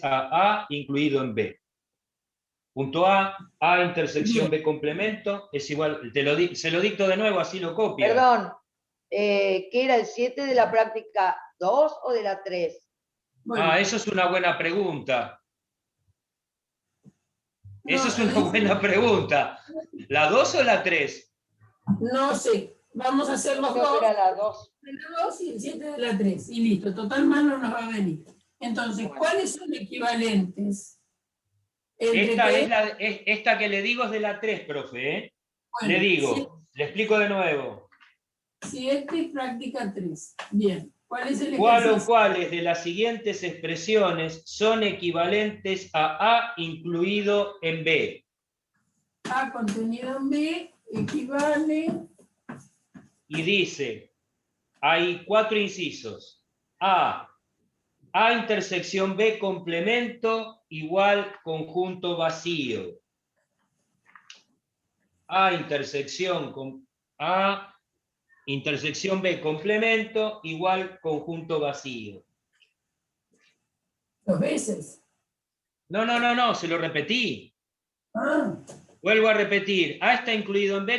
a A incluido en B. Punto A intersección B complemento, es igual, se lo dicto de nuevo, así lo copia. Perdón, ¿qué era el 7 de la práctica 2 o de la 3? Bueno. Eso es una buena pregunta. Eso es una buena pregunta. ¿La 2 o la 3? No sé. Vamos a hacer los dos. Era la 2. La 2 y el 7 de la 3. Y listo. Total más no nos va a venir. Entonces, ¿cuáles son equivalentes? Esta que le digo es de la 3, profe. ¿Eh? Bueno, le digo, le explico de nuevo. 7 y práctica 3. Bien. ¿Cuál es el ¿Cuál o cuáles de las siguientes expresiones son equivalentes a A incluido en B? A contenido en B equivale... Y dice, hay 4 incisos. A intersección B complemento igual conjunto vacío. A intersección B complemento igual conjunto vacío. 2 veces. No, se lo repetí. Vuelvo a repetir, A está incluido en B,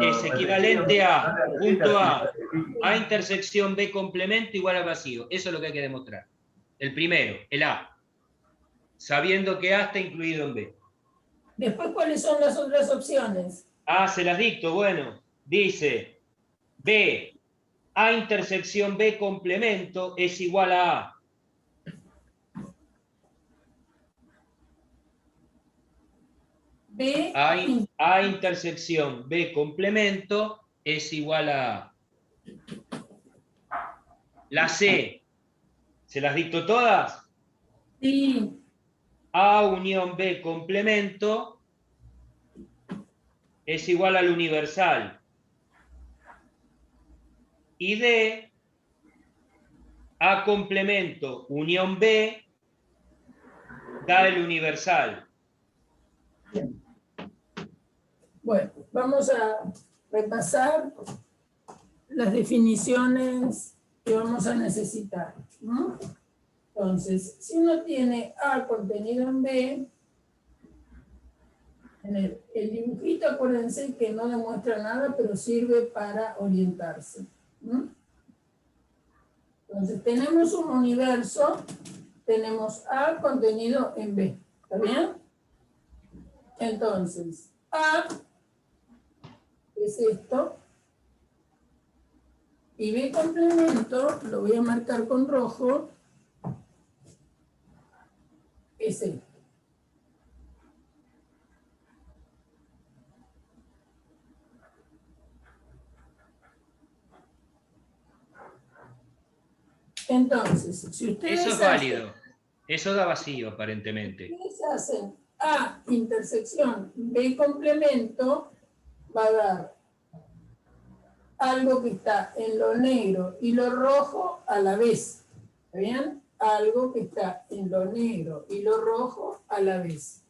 es equivalente a, punto A intersección B complemento igual a vacío. Eso es lo que hay que demostrar. El primero, el A. Sabiendo que A está incluido en B. Después, ¿cuáles son las otras opciones? Se las dicto, bueno. Dice, B, A intersección B complemento es igual a A. A intersección B complemento es igual a A. La C, ¿se las dicto todas? Sí. A unión B complemento es igual al universal. Y D, A complemento unión B da el universal. Bien. Bueno, vamos a repasar las definiciones que vamos a necesitar. Entonces, si uno tiene A contenido en B, en el dibujito, acuérdense que no demuestra nada, pero sirve para orientarse. Entonces, tenemos un universo, tenemos A contenido en B. ¿Está bien? Entonces, A es esto, y B complemento, lo voy a marcar con rojo, es esto. Entonces, si ustedes eso es válido, eso da vacío aparentemente. Si ustedes hacen A intersección B complemento, va a dar algo que está en lo negro y lo rojo a la vez. ¿Está bien? Algo que está en lo negro y lo rojo a la vez.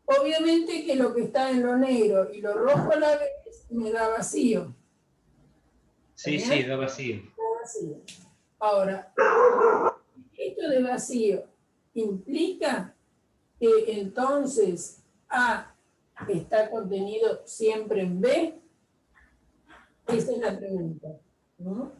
Obviamente que lo que está en lo negro y lo rojo a la vez me da vacío. Sí, da vacío. Da vacío. Ahora, esto de vacío implica que entonces A está contenido siempre en B. Esa es la pregunta, ¿no?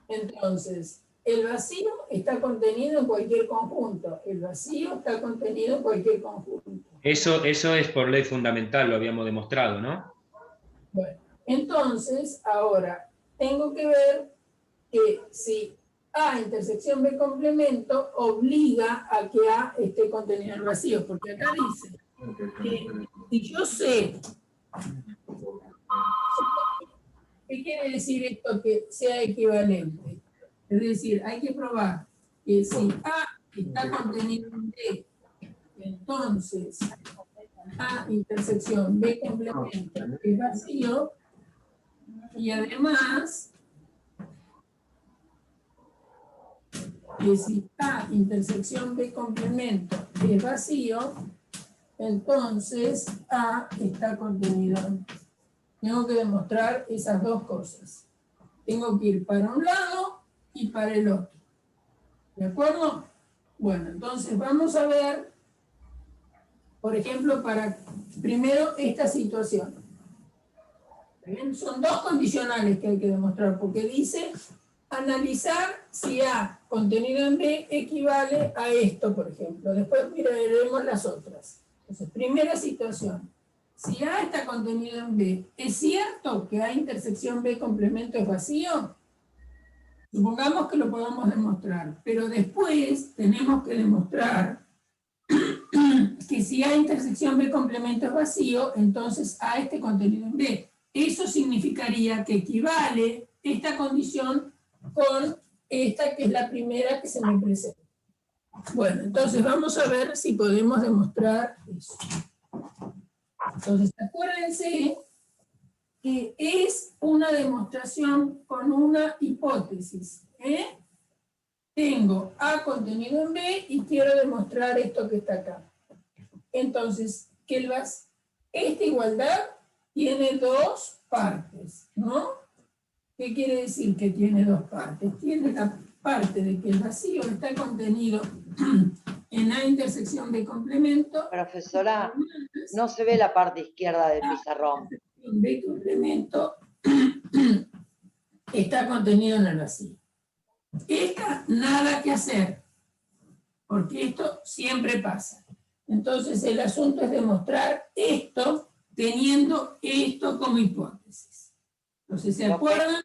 Entonces, el vacío está contenido en cualquier conjunto. El vacío está contenido en cualquier conjunto. Eso es por ley fundamental, lo habíamos demostrado, ¿no? Bueno, entonces, ahora, tengo que ver que si A intersección B complemento obliga a que A esté contenido en el vacío, porque acá dice que si yo sé, ¿qué quiere decir esto que sea equivalente? Es decir, hay que probar que si A está contenido en B, entonces A intersección B complemento es vacío, y además que si A intersección B complemento es vacío, entonces A está contenido. Tengo que demostrar esas dos cosas. Tengo que ir para un lado y para el otro. ¿De acuerdo? Bueno, entonces vamos a ver, por ejemplo, para primero esta situación. ¿Bien? Son dos condicionales que hay que demostrar, porque dice analizar si A contenido en B equivale a esto, por ejemplo. Después miraremos las otras. Entonces, primera situación. Si A está contenido en B, ¿es cierto que A intersección B complemento es vacío? Supongamos que lo podamos demostrar, pero después tenemos que demostrar que si A intersección B complemento es vacío, entonces A este contenido en B. Eso significaría que equivale esta condición con esta que es la primera que se me presenta. Bueno, entonces vamos a ver si podemos demostrar eso. Entonces, acuérdense que es una demostración con una hipótesis. Tengo A contenido en B y quiero demostrar esto que está acá. Entonces, que esta igualdad tiene dos partes, ¿no? ¿Qué quiere decir que tiene dos partes? Tiene la parte de que el vacío está contenido en A intersección B complemento. Profesora, no se ve la parte izquierda del pizarrón. B complemento está contenido en el vacío. Esta nada que hacer, porque esto siempre pasa. Entonces el asunto es demostrar esto teniendo esto como hipótesis. Entonces se acuerdan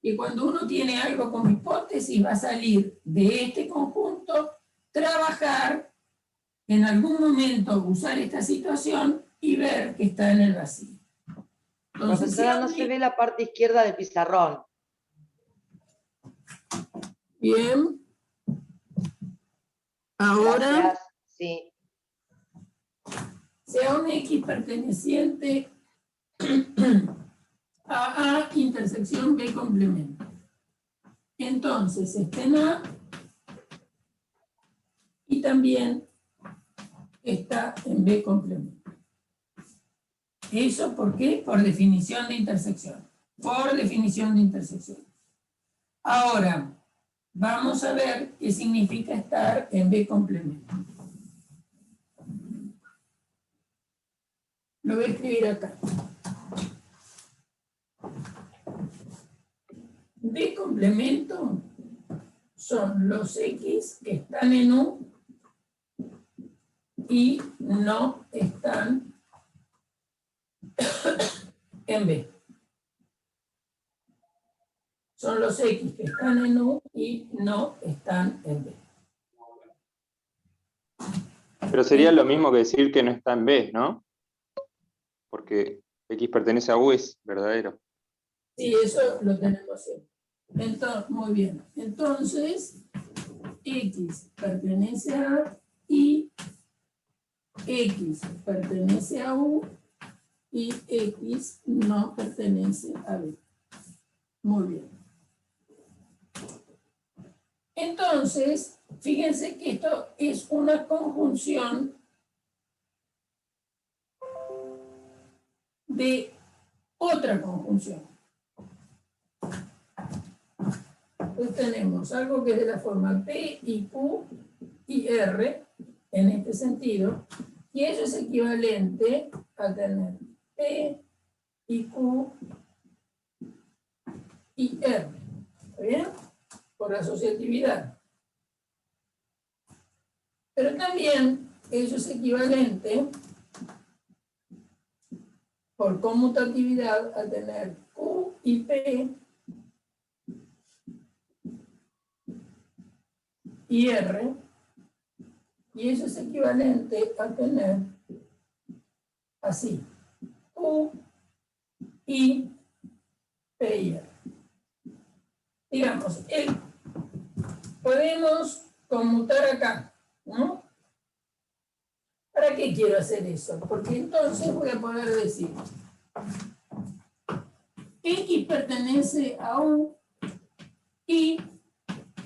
que cuando uno tiene algo como hipótesis va a salir de este conjunto, trabajar, en algún momento usar esta situación y ver que está en el vacío. Entonces, Profesora, no se ve la parte izquierda del pizarrón. Bien. Ahora, Gracias. Sí. sea un X perteneciente a A intersección B complemento. Entonces, está en A y también está en B complemento. ¿Eso por qué? Por definición de intersección. Por definición de intersección. Ahora, vamos a ver qué significa estar en B complemento. Lo voy a escribir acá. B complemento son los X que están en U y no están en B. Son los X que están en U y no están en B. Pero sería lo mismo que decir que no está en B, ¿no? Porque X pertenece a U es verdadero. Sí, eso lo tenemos siempre. Entonces, muy bien. Entonces, X pertenece a y X pertenece a U y X no pertenece a B. Muy bien. Entonces, fíjense que esto es una conjunción de otra conjunción. Pues tenemos algo que es de la forma P y Q y R, en este sentido, y eso es equivalente a tener P y Q y R. ¿Está bien? Por asociatividad. Pero también eso es equivalente por conmutatividad a tener Q y P y R, y eso es equivalente a tener así, Q y P y R. Digamos, podemos conmutar acá, ¿no? ¿Para qué quiero hacer eso? Porque entonces voy a poder decir X pertenece a U y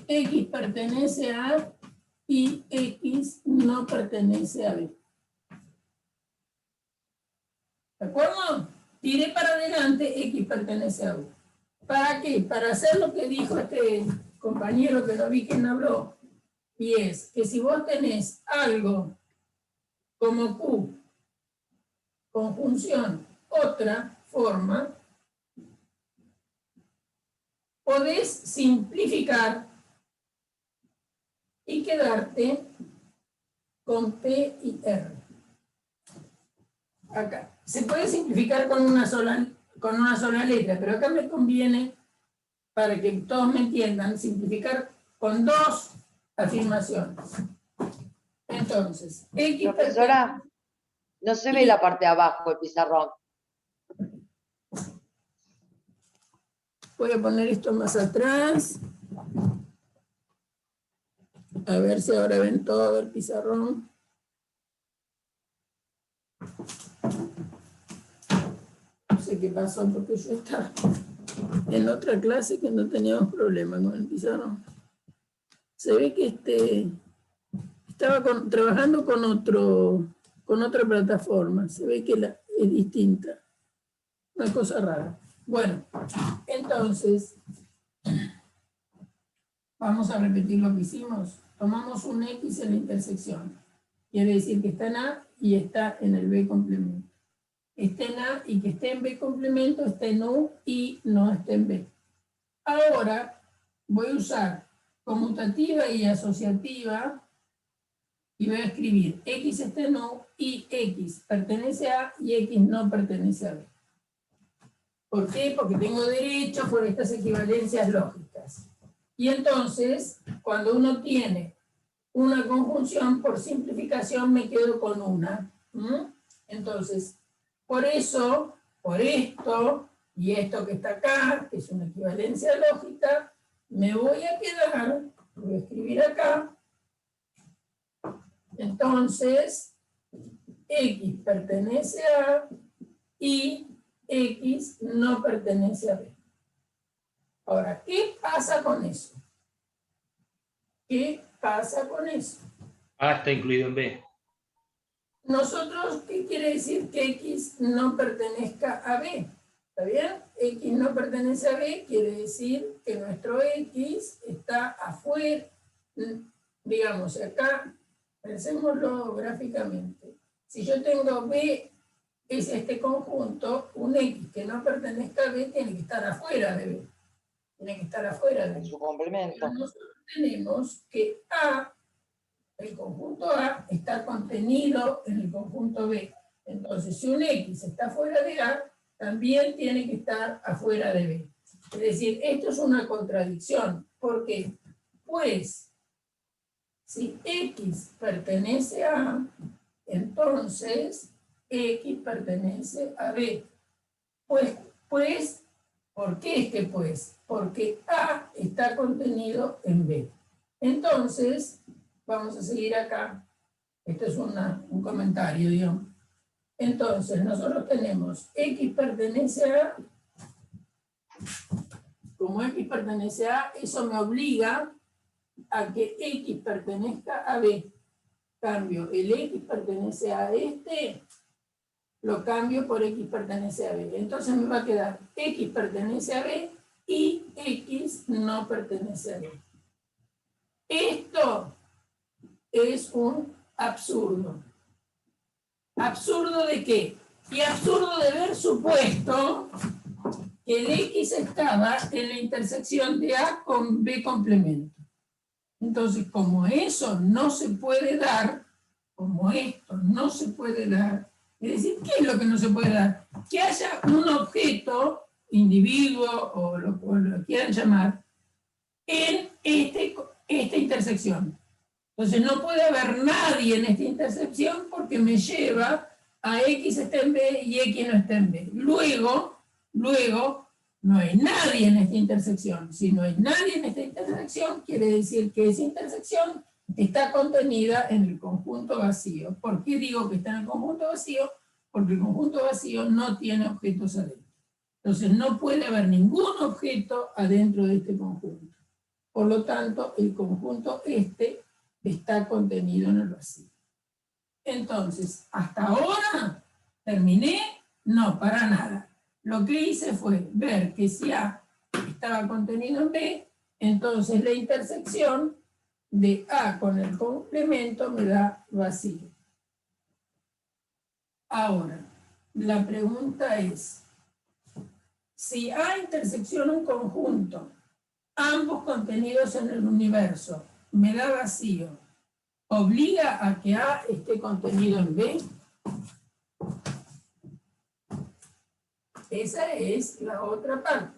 X pertenece a A y X no pertenece a B. ¿De acuerdo? Tiré para adelante, X pertenece a U. ¿Para qué? Para hacer lo que dijo este compañero que no vi quién habló, Y es que si vos tenés algo como Q, conjunción, otra forma, podés simplificar y quedarte con P y R. Acá. Se puede simplificar con una sola letra, pero acá me conviene, para que todos me entiendan, simplificar con dos afirmaciones. Entonces, X... Profesora, no se ve la parte de abajo del pizarrón. Voy a poner esto más atrás. A ver si ahora ven todo el pizarrón. No sé qué pasó porque yo estaba en otra clase que no teníamos problema con el pizarrón. Se ve que estaba trabajando con otra plataforma. Se ve que es distinta. Una cosa rara. Bueno, entonces, vamos a repetir lo que hicimos. Tomamos un X en la intersección. Quiere decir que está en A y está en el B complemento. Está en A y que esté en B complemento, está en U y no está en B. Ahora voy a usar conmutativa y asociativa y voy a escribir X está en U y X pertenece a y X no pertenece a B. ¿Por qué? Porque tengo derecho por estas equivalencias lógicas. Y entonces, cuando uno tiene una conjunción, por simplificación me quedo con una. Entonces, por eso, por esto y esto que está acá, que es una equivalencia lógica, me voy a quedar, voy a escribir acá, entonces, X pertenece a y X no pertenece a B. Ahora, ¿qué pasa con eso? ¿Qué pasa con eso? A está incluido en B. Nosotros, ¿qué quiere decir que X no pertenezca a B? ¿Está bien? X no pertenece a B quiere decir que nuestro X está afuera. Digamos, acá, pensémoslo gráficamente. Si yo tengo B es este conjunto, un X que no pertenezca a B tiene que estar afuera de B. Tiene que estar afuera de B. En su complemento. Pero nosotros tenemos que A, el conjunto A, está contenido en el conjunto B. Entonces, si un X está fuera de A, también tiene que estar afuera de B. Es decir, esto es una contradicción. ¿Por qué? Pues, si X pertenece a A, entonces X pertenece a B. Pues, ¿por qué es que pues? Porque A está contenido en B. Entonces, vamos a seguir acá. Esto es un comentario, digamos. Entonces, nosotros tenemos X pertenece a... Como X pertenece a, eso me obliga a que X pertenezca a B. Cambio, el X pertenece a este, lo cambio por X pertenece a B. Entonces me va a quedar X pertenece a B y X no pertenece a B. Esto es un absurdo. ¿Absurdo de qué? Y absurdo de haber supuesto que el X estaba en la intersección de A con B complemento. Entonces, como eso no se puede dar, como esto no se puede dar, es decir, ¿qué es lo que no se puede dar? Que haya un objeto, individuo o lo quieran llamar, en esta intersección. Entonces no puede haber nadie en esta intersección porque me lleva a X está en B y X no está en B. Luego, no hay nadie en esta intersección. Si no hay nadie en esta intersección, quiere decir que esa intersección está contenida en el conjunto vacío. ¿Por qué digo que está en el conjunto vacío? Porque el conjunto vacío no tiene objetos adentro. Entonces no puede haber ningún objeto adentro de este conjunto. Por lo tanto, el conjunto está contenido en el vacío. Entonces, ¿hasta ahora terminé? No, para nada. Lo que hice fue ver que si A estaba contenido en B, entonces la intersección de A con el complemento me da vacío. Ahora, la pregunta es, si A intersecciona un conjunto, ambos contenidos en el universo, me da vacío, ¿obliga a que A esté contenido en B? Esa es la otra parte.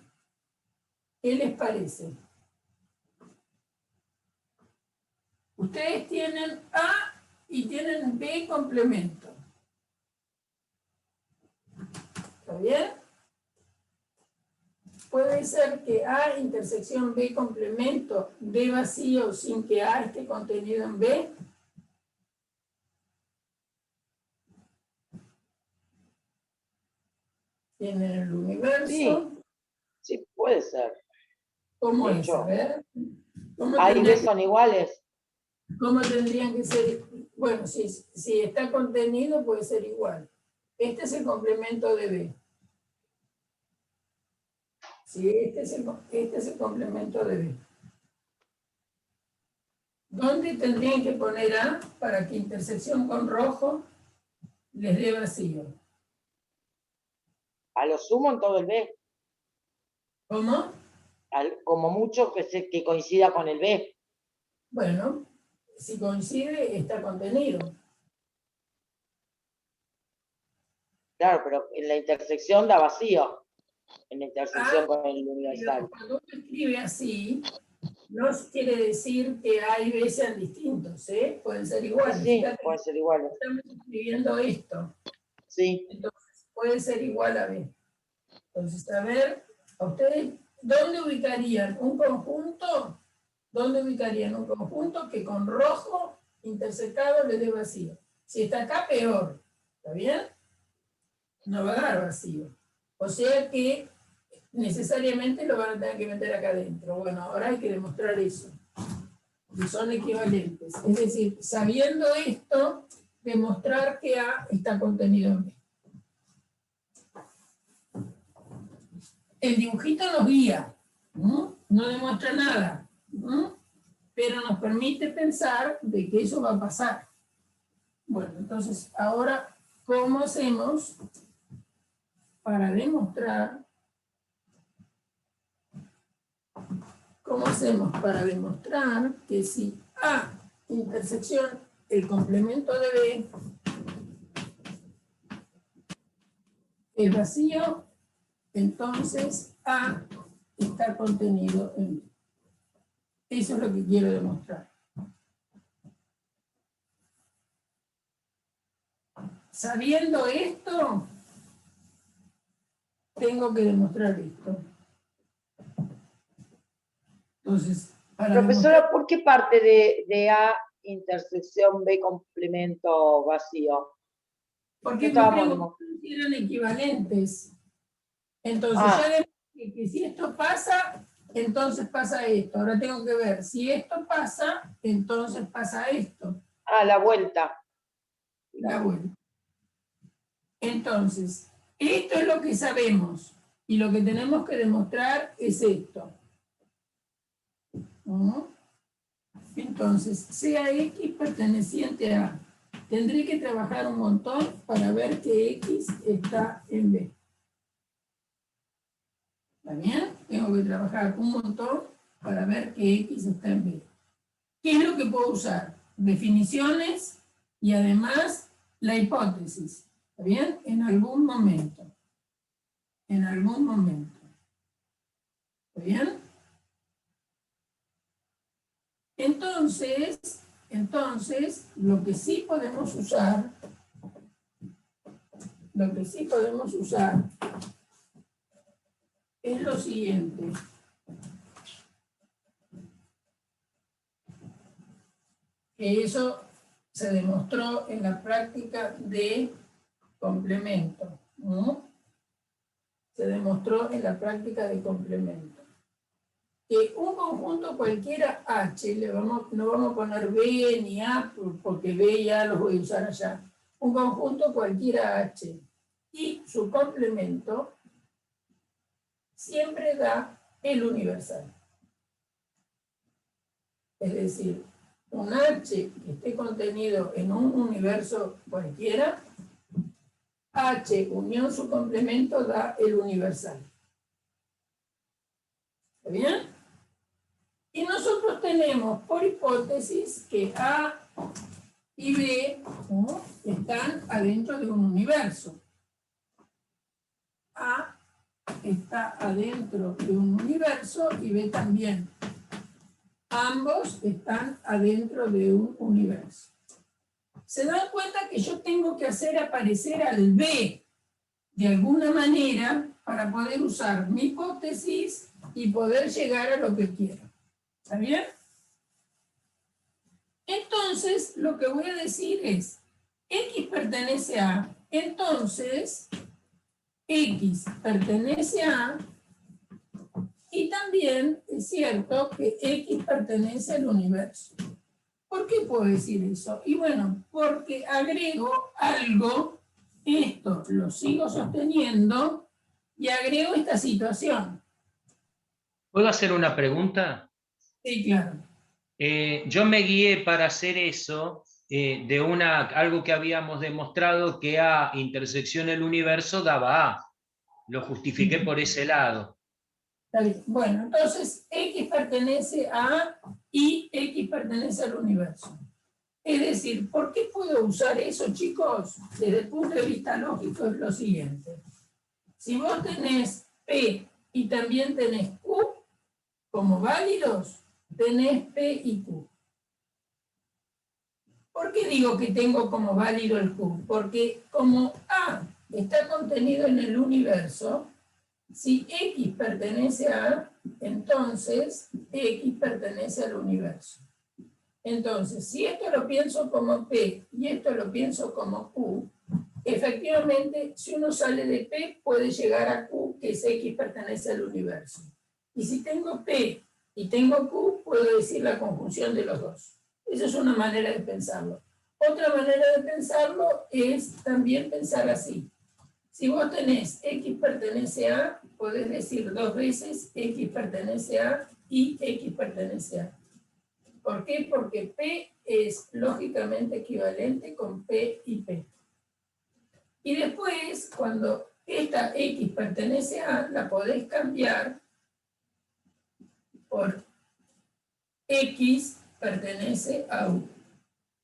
¿Qué les parece? Ustedes tienen A y tienen B complemento. ¿Está bien? Puede ser que A intersección B complemento dé vacío sin que A esté contenido en B. Tienen el universo. Sí, puede ser. ¿Cómo De es? hecho, A ver. A y B son iguales. ¿Cómo tendrían que ser? Bueno, si está contenido puede ser igual. Este es el complemento de B. Sí, este es el complemento de B. ¿Dónde tendrían que poner A para que intersección con rojo les dé vacío? A lo sumo en todo el B. ¿Cómo? Como mucho que coincida con el B. Bueno, si coincide, está contenido. Claro, pero en la intersección da vacío. En la intersección con el universal. Cuando uno escribe así, no quiere decir que A y B sean distintos, ¿eh? Pueden ser iguales. Sí, Fíjate, pueden ser iguales. estamos escribiendo esto. Sí. Entonces, puede ser igual a B. Entonces, a ver, ¿a ustedes dónde ubicarían un conjunto? ¿Dónde ubicarían un conjunto que con rojo intersecado le dé vacío? Si está acá, peor. ¿Está bien? No va a dar vacío. O sea que necesariamente lo van a tener que meter acá adentro. Bueno, ahora hay que demostrar eso. Que son equivalentes. Es decir, sabiendo esto, demostrar que A está contenido en B. El dibujito nos guía, ¿no? No demuestra nada, ¿no? Pero nos permite pensar de que eso va a pasar. Bueno, entonces, ahora, ¿cómo hacemos para demostrar? ¿Cómo hacemos para demostrar que si A intersección el complemento de B es vacío, entonces A está contenido en B? Eso es lo que quiero demostrar. Sabiendo esto, tengo que demostrar esto. Entonces, para Profesora, ¿por qué parte de A intersección B complemento vacío? porque me preguntaron si eran equivalentes. Entonces, ya demostré que si esto pasa, entonces pasa esto. Ahora tengo que ver, si esto pasa, entonces pasa esto. La vuelta. La vuelta. Entonces, esto es lo que sabemos. Y lo que tenemos que demostrar es esto. ¿No? Entonces, sea X perteneciente a. Tendré que trabajar un montón para ver que X está en B. ¿Está bien? Tengo que trabajar un montón para ver que X está en B. ¿Qué es lo que puedo usar? Definiciones y además la hipótesis. ¿Está bien? En algún momento. En algún momento. ¿Está bien? Entonces, lo que sí podemos usar es lo siguiente. Que eso se demostró en la práctica de complemento, ¿no? Se demostró en la práctica de complemento. Que un conjunto cualquiera H, no vamos a poner B ni A, porque B ya los voy a usar allá. Un conjunto cualquiera H y su complemento siempre da el universal. Es decir, un H que esté contenido en un universo cualquiera, H unión su complemento da el universal. ¿Está bien? Y nosotros tenemos por hipótesis que A y B, ¿no?, están adentro de un universo. A está adentro de un universo y B también. Ambos están adentro de un universo. Se dan cuenta que yo tengo que hacer aparecer al B de alguna manera para poder usar mi hipótesis y poder llegar a lo que quiero. ¿Está bien? Entonces, lo que voy a decir es, X pertenece a, entonces, X pertenece a, y también es cierto que X pertenece al universo. ¿Por qué puedo decir eso? Y bueno, porque agrego algo, esto lo sigo sosteniendo, y agrego esta situación. ¿Puedo hacer una pregunta? Sí, claro. Yo me guié para hacer eso de algo que habíamos demostrado, que A intersección el universo daba A. Lo justifiqué por ese lado. Está bien. Bueno, entonces X pertenece a A y X pertenece al universo. Es decir, ¿por qué puedo usar eso, chicos? Desde el punto de vista lógico es lo siguiente. Si vos tenés P y también tenés Q como válidos, tenés P y Q. ¿Por qué digo que tengo como válido el Q? Porque como A está contenido en el universo, si X pertenece a A, entonces X pertenece al universo. Entonces, si esto lo pienso como P y esto lo pienso como Q, efectivamente, si uno sale de P, puede llegar a Q, que es X pertenece al universo. Y si tengo P y tengo Q, puedo decir la conjunción de los dos. Esa es una manera de pensarlo. Otra manera de pensarlo es también pensar así. Si vos tenés X pertenece a, podés decir dos veces X pertenece a y X pertenece a. ¿Por qué? Porque P es lógicamente equivalente con P y P. Y después, cuando esta X pertenece a, la podés cambiar por X pertenece a U.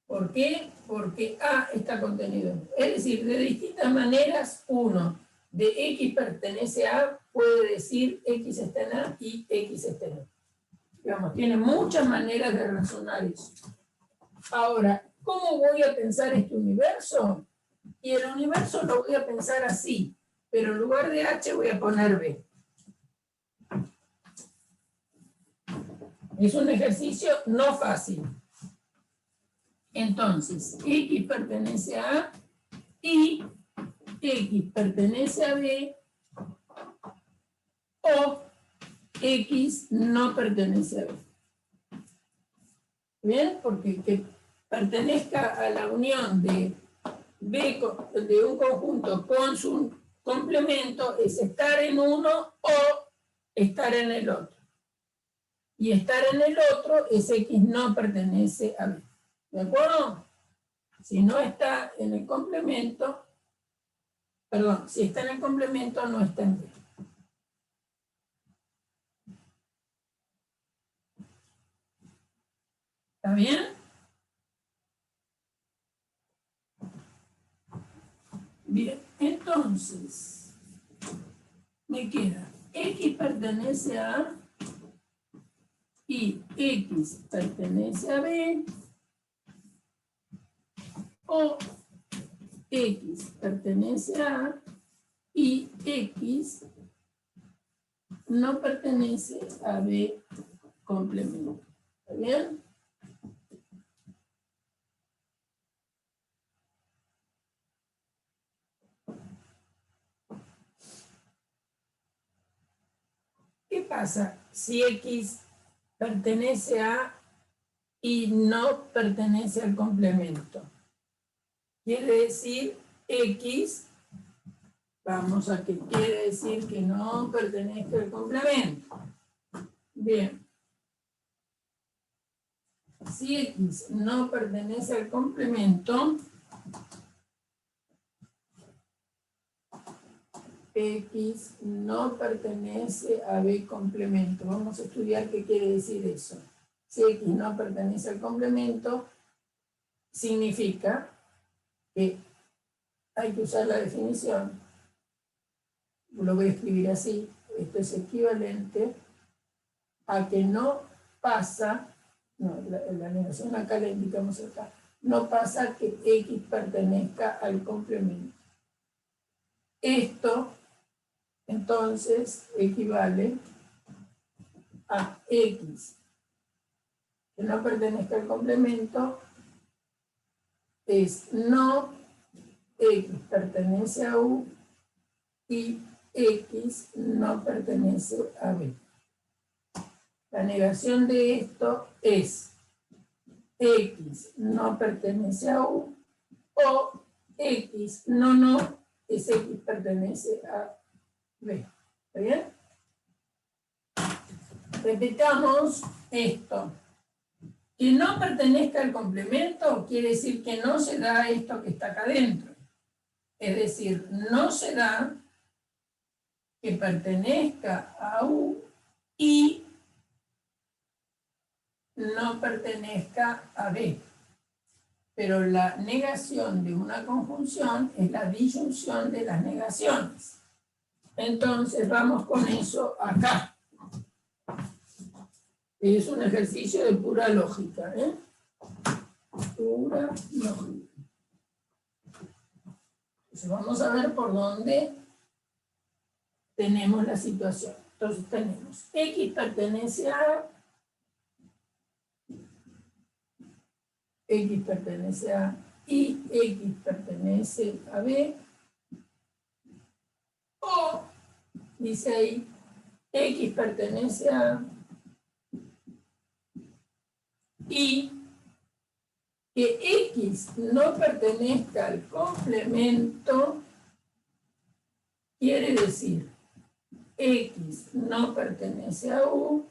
¿Por qué? Porque A está contenido en U. Es decir, de distintas maneras, uno de X pertenece a puede decir X está en A y X está en U. Digamos, tiene muchas maneras de razonar eso. Ahora, ¿cómo voy a pensar este universo? Y el universo lo voy a pensar así, pero en lugar de H voy a poner B. Es un ejercicio no fácil. Entonces, X pertenece a A y X pertenece a B o X no pertenece a B. ¿Bien? Porque que pertenezca a la unión de B de un conjunto con su complemento es estar en uno o estar en el otro. Y estar en el otro es X no pertenece a B. ¿De acuerdo? Si no está en el complemento, perdón, si está en el complemento no está en B. ¿Está bien? Bien, entonces, me queda X pertenece a A y X pertenece a B, o X pertenece a A y X no pertenece a B complemento. ¿Está bien? ¿Qué pasa si X pertenece a y no pertenece al complemento? Quiere decir X, vamos a que quiere decir que no pertenezca al complemento. Bien. Si X no pertenece al complemento, X no pertenece a B complemento. Vamos a estudiar qué quiere decir eso. Si X no pertenece al complemento, significa que hay que usar la definición. Lo voy a escribir así. Esto es equivalente a que no pasa, no, la negación acá la indicamos acá, no pasa que X pertenezca al complemento. Esto, entonces, equivale a X que no pertenezca al complemento, es no X pertenece a U y X no pertenece a B. La negación de esto es X no pertenece a U o X no es X pertenece a B. ¿Está bien? Repitamos esto. Que no pertenezca al complemento quiere decir que no se da esto que está acá adentro. Es decir, no se da que pertenezca a U y no pertenezca a B. Pero la negación de una conjunción es la disyunción de las negaciones. Entonces vamos con eso acá. Es un ejercicio de pura lógica, ¿eh? Pura lógica. Entonces vamos a ver por dónde tenemos la situación. Entonces tenemos X pertenece a X pertenece a y X pertenece a B, o dice ahí X pertenece a y que X no pertenezca al complemento quiere decir X no pertenece a U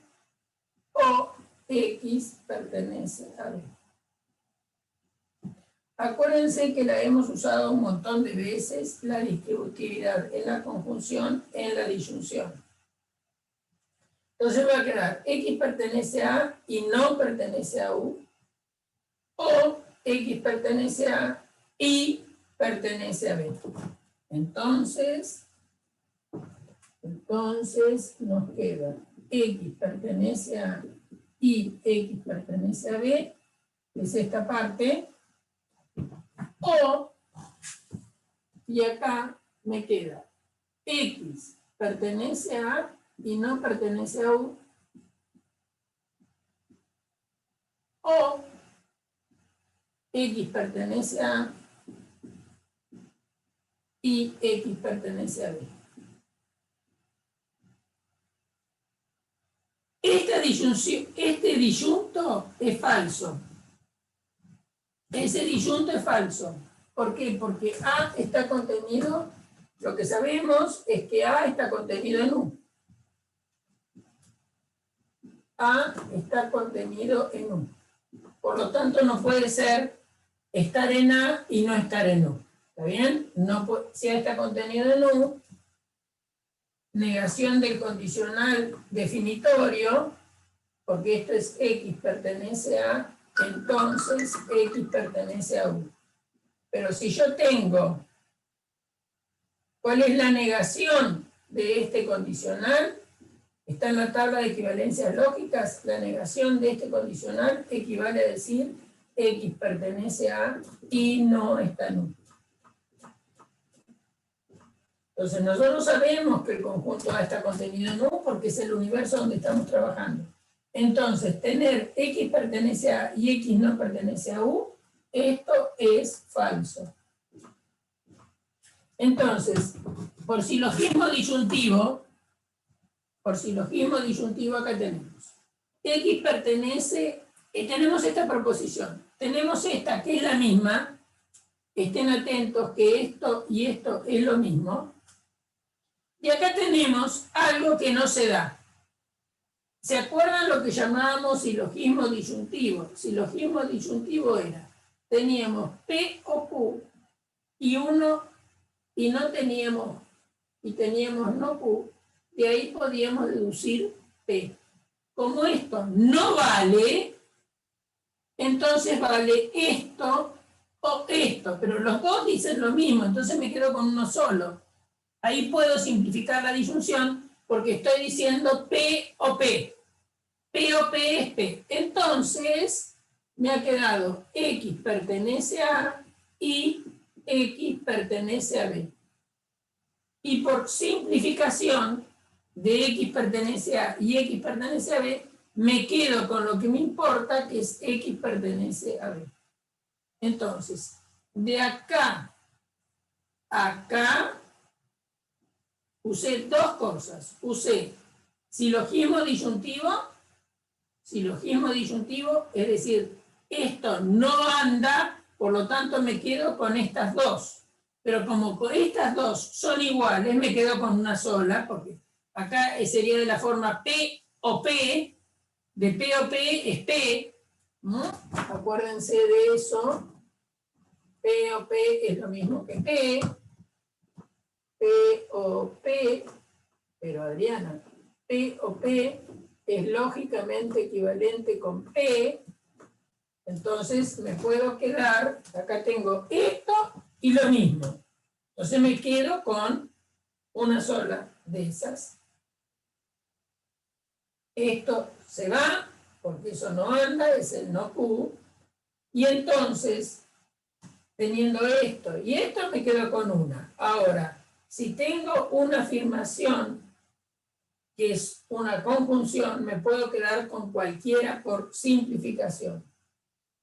o X pertenece a B. Acuérdense que la hemos usado un montón de veces, la distributividad en la conjunción, en la disyunción. Entonces va a quedar X pertenece a y no pertenece a U, o X pertenece a y pertenece a B. Entonces nos queda X pertenece a y X pertenece a B, que es esta parte, o, y acá me queda X pertenece a y no pertenece a U, o X pertenece a y X pertenece a B. Este disyunto es falso. Ese disyunto es falso. ¿Por qué? Porque A está contenido, lo que sabemos es que A está contenido en U. A está contenido en U. Por lo tanto, no puede ser estar en A y no estar en U. ¿Está bien? No puede, si A está contenido en U, negación del condicional definitorio, porque esto es X pertenece a, entonces X pertenece a U. Pero si yo tengo, ¿cuál es la negación de este condicional? Está en la tabla de equivalencias lógicas. La negación de este condicional equivale a decir X pertenece a y no está en U. Entonces nosotros sabemos que el conjunto A está contenido en U porque es el universo donde estamos trabajando. Entonces, tener X pertenece a y X no pertenece a U, esto es falso. Entonces, por silogismo disyuntivo acá tenemos. X pertenece, tenemos esta proposición, tenemos esta que es la misma, estén atentos que esto y esto es lo mismo, y acá tenemos algo que no se da. ¿Se acuerdan lo que llamábamos silogismo disyuntivo? Silogismo disyuntivo era, teníamos P o Q y uno, y no teníamos, y teníamos no Q, de ahí podíamos deducir P. Como esto no vale, entonces vale esto o esto, pero los dos dicen lo mismo, entonces me quedo con uno solo. Ahí puedo simplificar la disyunción porque estoy diciendo P o P. P o P es P. Entonces, me ha quedado X pertenece a A y X pertenece a B. Y por simplificación de X pertenece a A y X pertenece a B, me quedo con lo que me importa, que es X pertenece a B. Entonces, de acá a acá, usé dos cosas. Usé silogismo disyuntivo, es decir, esto no anda, por lo tanto me quedo con estas dos. Pero como estas dos son iguales, me quedo con una sola, porque acá sería de la forma P o P, de P o P es P, ¿no? Acuérdense de eso. P o P es lo mismo que P. P o P, pero Adriana, P o P es lógicamente equivalente con P, entonces me puedo quedar, acá tengo esto y lo mismo. Entonces me quedo con una sola de esas. Esto se va, porque eso no anda, es el no Q, y entonces, teniendo esto y esto, me quedo con una. Ahora, si tengo una afirmación que es una conjunción, me puedo quedar con cualquiera por simplificación.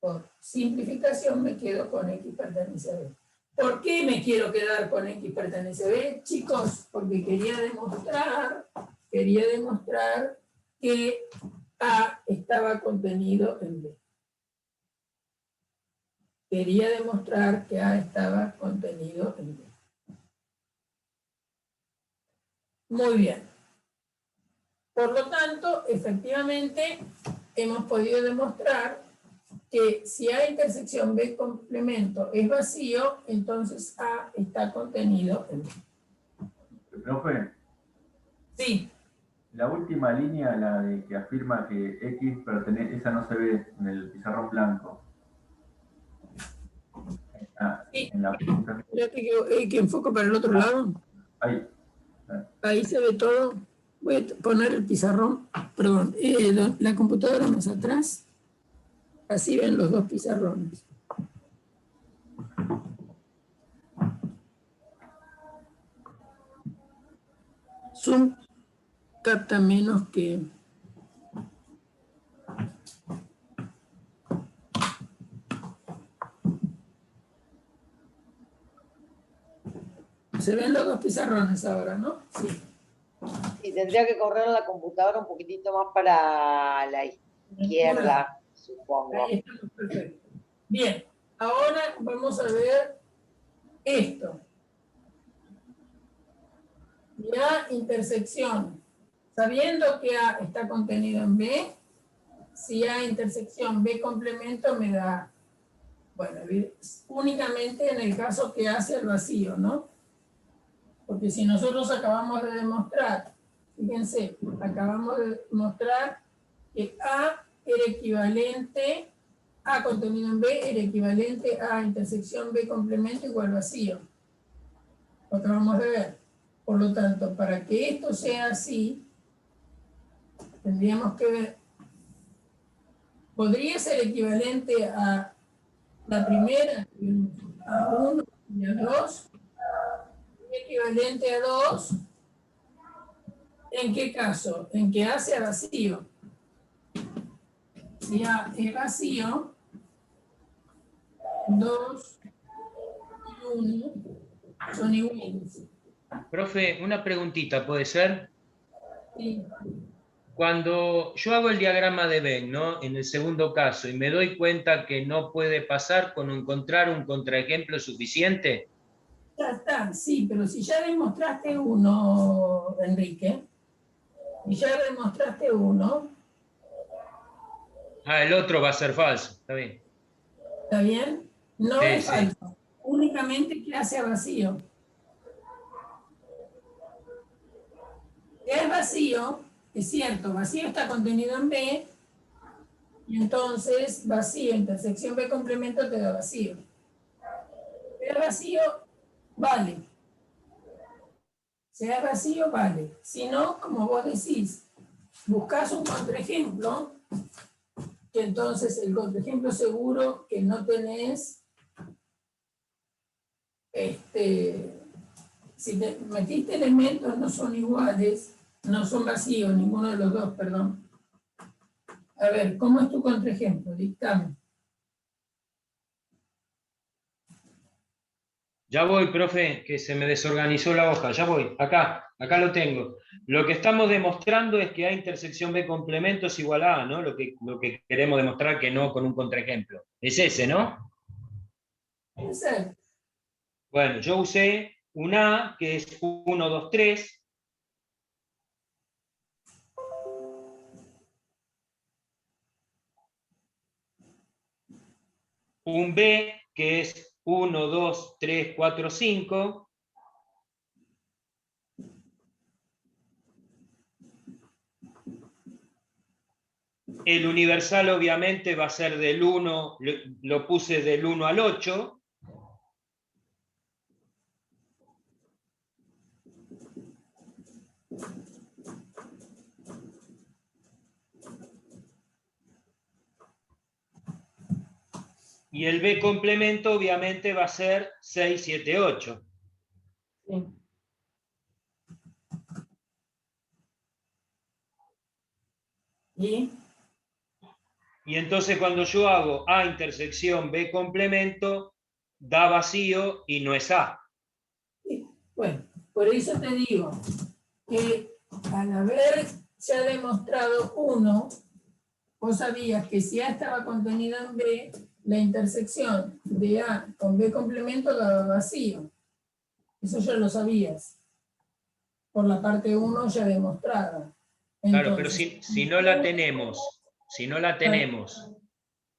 Por simplificación me quedo con X pertenece a B. ¿Por qué me quiero quedar con X pertenece a B, chicos? Porque quería demostrar que A estaba contenido en B. Quería demostrar que A estaba contenido en B. Muy bien. Por lo tanto, efectivamente, hemos podido demostrar que si A intersección B complemento es vacío, entonces A está contenido en B. Profe, Sí. la última línea, la de que afirma que X pertenece, esa no se ve en el pizarrón blanco. Sí. En la punta. Espérate que enfoco para el otro lado. Ahí. Ahí se ve todo. Voy a poner el pizarrón, perdón, la computadora más atrás. Así ven los dos pizarrones. Zoom capta menos que... Se ven los dos pizarrones ahora, ¿no? Sí. Sí, tendría que correr la computadora un poquitito más para la izquierda, supongo. Ahí estamos, perfecto. Bien, ahora vamos a ver esto. La intersección. Sabiendo que A está contenido en B, si A intersección B complemento me da, bueno, únicamente en el caso que hace el vacío, ¿no? Porque si nosotros acabamos de demostrar, fíjense, acabamos de demostrar que A era equivalente, A contenido en B era equivalente a intersección B complemento igual vacío. Lo acabamos de ver. Por lo tanto, para que esto sea así, tendríamos que ver, podría ser equivalente a la primera, a 1 y a 2, equivalente a 2, ¿en qué caso? En que A sea vacío. Si A es vacío, 2 y 1 son iguales. Profe, una preguntita, ¿puede ser? Sí. Cuando yo hago el diagrama de Venn, ¿no? En el segundo caso, y me doy cuenta que no puede pasar con encontrar un contraejemplo suficiente. Ya está, sí, pero si ya demostraste uno, Enrique, y ya demostraste uno, Ah, el otro va a ser falso, está bien. ¿Está bien? No Sí, es sí. falso. Únicamente clase a vacío. Si es vacío, es cierto, vacío está contenido en B, y entonces vacío, intersección B complemento te da vacío. Si es vacío, vale. Si es vacío, vale. Si no, como vos decís, buscás un contraejemplo, que entonces el contraejemplo seguro que no tenés, si te metiste elementos no son iguales, no son vacíos, ninguno de los dos, perdón. A ver, ¿cómo es tu contraejemplo? Dictame. Ya voy, profe, que se me desorganizó la hoja, ya voy, acá lo tengo. Lo que estamos demostrando es que A intersección B complemento es igual a A, ¿no? Lo que queremos demostrar que no con un contraejemplo. Es ese, ¿no? Puede ser. Bueno, yo usé un A que es 1, 2, 3. Un B que es 1, 2, 3, 4, 5. El universal obviamente va a ser del 1, lo puse del 1 al 8. Y el B complemento obviamente va a ser 6, 7, 8. Sí. ¿Y? Y entonces cuando yo hago A intersección B complemento, da vacío y no es A. Sí. Bueno, por eso te digo que al haber ya demostrado uno, vos sabías que si A estaba contenido en B, la intersección de A con B complemento daba vacío. Eso ya lo sabías, por la parte 1 ya demostrada. Claro, pero Entonces, si no la tenemos,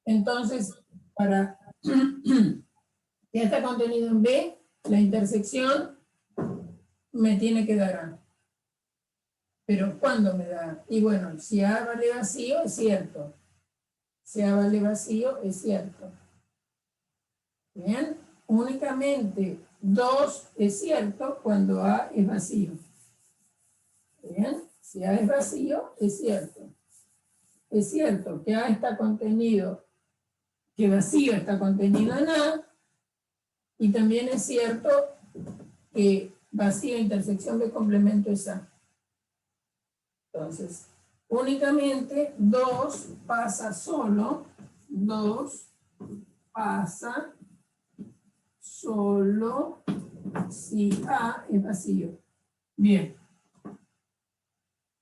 entonces, para que está contenido en B, la intersección me tiene que dar A. Pero ¿cuándo me da? Y bueno, si A vale vacío, es cierto. Si A vale vacío, es cierto. Bien, únicamente 2 es cierto cuando A es vacío. Bien, si A es vacío, es cierto. Es cierto que A está contenido, que vacío está contenido en A, y también es cierto que vacío intersección de complemento es A. Entonces, únicamente 2 pasa solo, 2 pasa solo si A es vacío. Bien.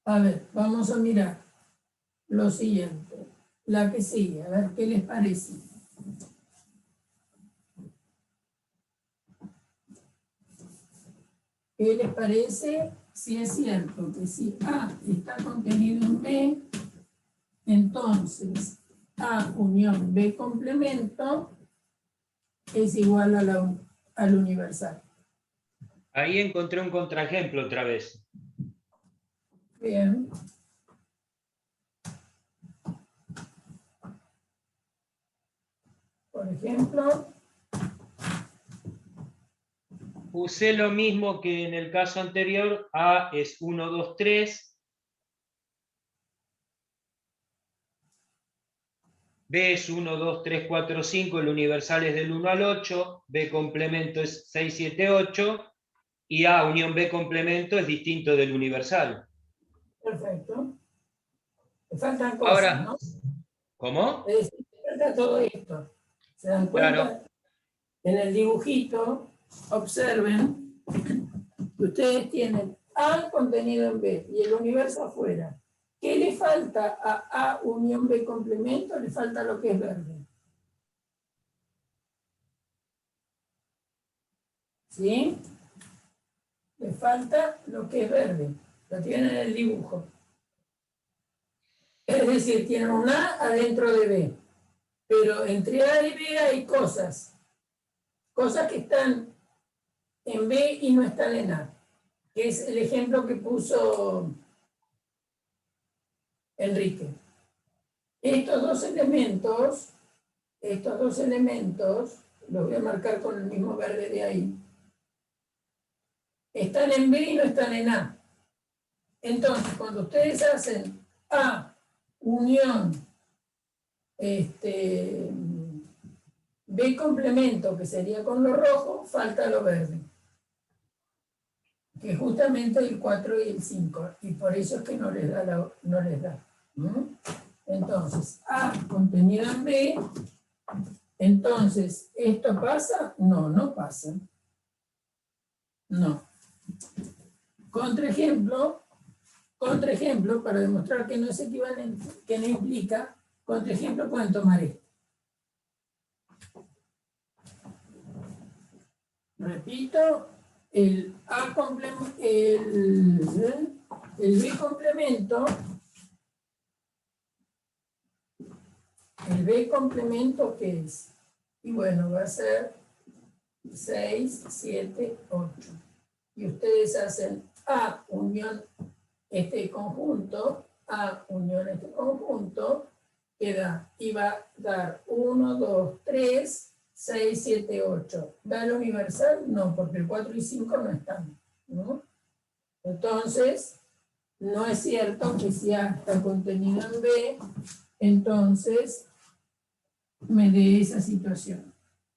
A ver, vamos a mirar lo siguiente. La que sigue, a ver qué les parece. ¿Qué les parece si es cierto que si A está contenido en B, entonces A unión B complemento es igual a al universal? ahí encontré un contraejemplo otra vez. Bien. Por ejemplo, Usé lo mismo que en el caso anterior, A es 1, 2, 3. B es 1, 2, 3, 4, 5, el universal es del 1 al 8, B complemento es 6, 7, 8, y A unión B complemento es distinto del universal. perfecto. Te faltan cosas, Ahora, ¿no? ¿cómo? Es decir, te falta todo esto. ¿Se dan Claro, cuenta? En el dibujito, observen que ustedes tienen A contenido en B y el universo afuera. ¿Qué le falta a A unión B complemento? Le falta lo que es verde. ¿Sí? Le falta lo que es verde. Lo tienen en el dibujo. Es decir, tiene un A adentro de B. Pero entre A y B hay cosas que están en B y no están en A, que es el ejemplo que puso Enrique. Estos dos elementos, los voy a marcar con el mismo verde de ahí, están en B y no están en A. Entonces, cuando ustedes hacen A unión B complemento, que sería con lo rojo, falta lo verde, que es justamente el 4 y el 5, y por eso es que no les da. Entonces, A contenido en B, entonces, ¿esto pasa? No, no pasa. No. Contraejemplo, para demostrar que no es equivalente, que no implica, contraejemplo pueden tomar esto. Repito, el B complemento, ¿qué es? Y bueno, va a ser 6, 7, 8. Y ustedes hacen A unión este conjunto, A unión este conjunto, que da, y va a dar 1, 2, 3, 6, 7, 8. ¿Da el universal? No, porque el 4 y 5 no están, ¿no? Entonces, no es cierto que si A está contenido en B, entonces me dé esa situación.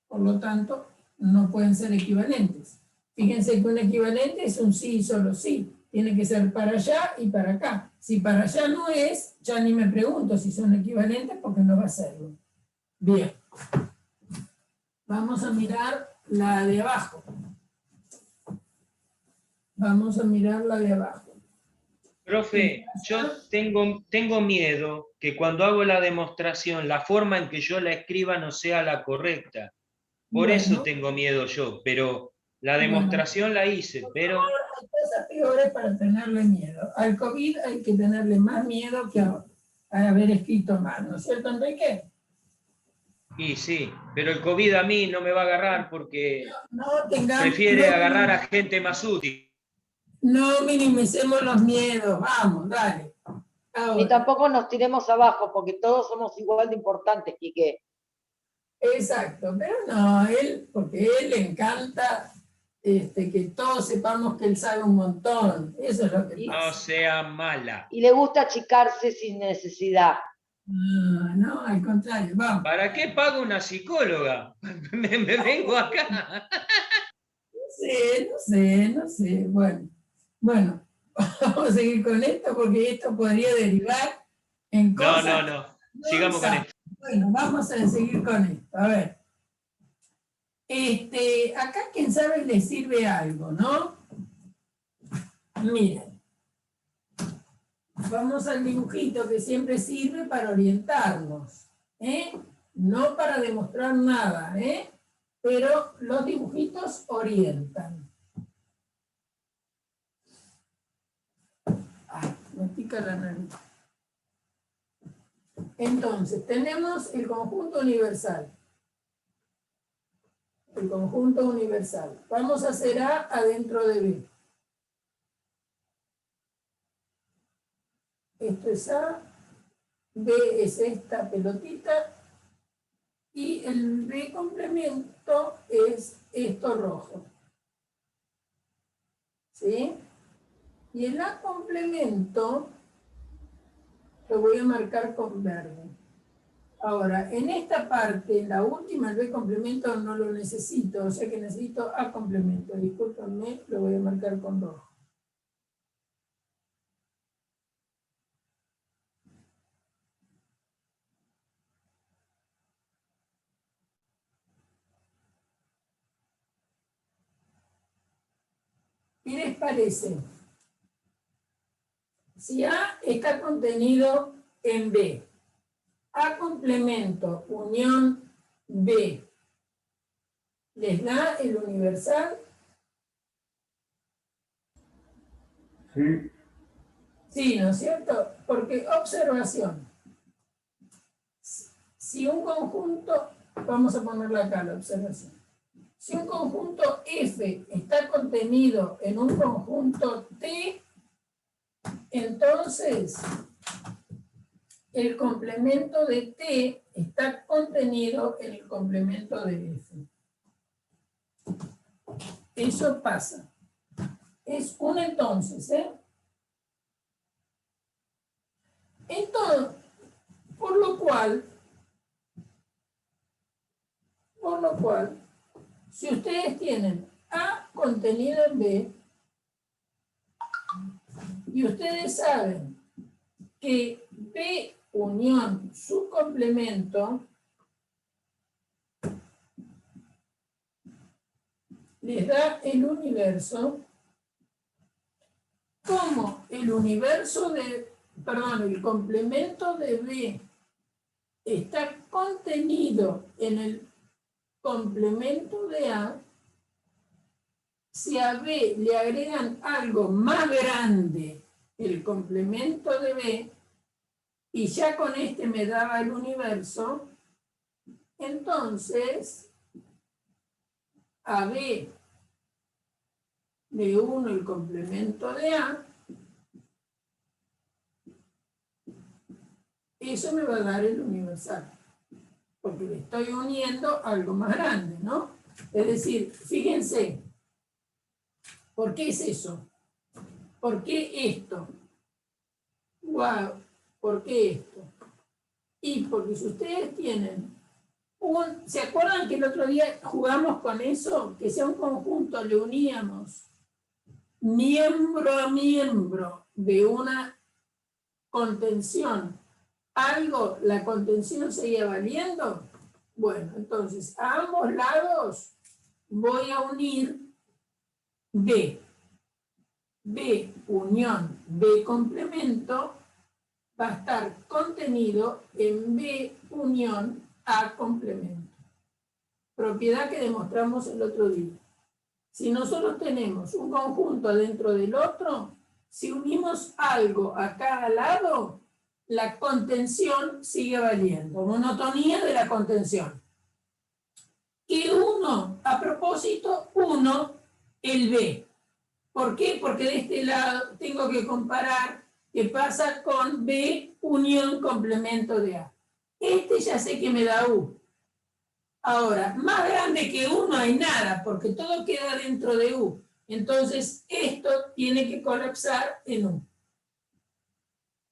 Por lo tanto, no pueden ser equivalentes. Fíjense que un equivalente es un sí y solo sí. Tiene que ser para allá y para acá. Si para allá no es, ya ni me pregunto si son equivalentes porque no va a serlo. Bien. Vamos a mirar la de abajo. Profe, yo tengo miedo que cuando hago la demostración, la forma en que yo la escriba no sea la correcta. Por eso tengo miedo yo, pero la demostración la hice, pero... Hay cosas peores para tenerle miedo. Al COVID hay que tenerle más miedo que a haber escrito mal, ¿no es cierto, Enrique? Y sí, pero el COVID a mí no me va a agarrar porque prefiere agarrar a gente más útil. No minimicemos los miedos, vamos, dale. Ahora. Y tampoco nos tiremos abajo, porque todos somos igual de importantes, Quique. Exacto, pero no, porque él le encanta que todos sepamos que él sabe un montón. Eso es lo que pasa. No sea mala. Y le gusta achicarse sin necesidad. No, al contrario, vamos. ¿Para qué pago una psicóloga? me vengo acá. No sé. Bueno, vamos a seguir con esto porque esto podría derivar en cosas... No. Sigamos con esto. Bueno, vamos a seguir con esto. A ver. Acá, quién sabe, le sirve algo, ¿no? Miren. Vamos al dibujito que siempre sirve para orientarnos, no para demostrar nada, pero los dibujitos orientan. Ay, me pica la nariz. Entonces, tenemos el conjunto universal. Vamos a hacer A adentro de B. Esto es A, B es esta pelotita, y el B complemento es esto rojo. ¿Sí? Y el A complemento lo voy a marcar con verde. Ahora, en esta parte, en la última, el B complemento no lo necesito, o sea que necesito A complemento. Discúlpenme, lo voy a marcar con rojo. ¿Qué les parece? Si A está contenido en B, A complemento unión B, ¿les da el universal? Sí. Sí, ¿no es cierto? Porque observación. Si un conjunto, vamos a ponerle acá la observación. Si un conjunto F está contenido en un conjunto T, entonces el complemento de T está contenido en el complemento de F. Eso pasa. Es un entonces, ¿eh? Entonces, por lo cual, si ustedes tienen A contenido en B, y ustedes saben que B unión su complemento les da el universo, como el universo de, perdón, el complemento de B está contenido en el complemento de A, si a B le agregan algo más grande, el complemento de B, y ya con este me daba el universo, entonces a B le uno el complemento de A, eso me va a dar el universal, porque le estoy uniendo algo más grande, ¿no? Es decir, fíjense, ¿por qué es eso? ¿Por qué esto? Wow, ¿por qué esto? Y porque si ustedes tienen ¿se acuerdan que el otro día jugamos con eso? Que sea un conjunto, le uníamos miembro a miembro de una contención. Algo, la contención seguía valiendo. Bueno, entonces a ambos lados voy a unir B. B unión B complemento va a estar contenido en B unión A complemento. Propiedad que demostramos el otro día. Si nosotros tenemos un conjunto dentro del otro, si unimos algo a cada lado, la contención sigue valiendo. Monotonía de la contención. Y uno, a propósito, uno, el B. ¿Por qué? Porque de este lado tengo que comparar qué pasa con B unión complemento de A. Este ya sé que me da U. Ahora, más grande que U no hay nada, porque todo queda dentro de U. Entonces, esto tiene que colapsar en U.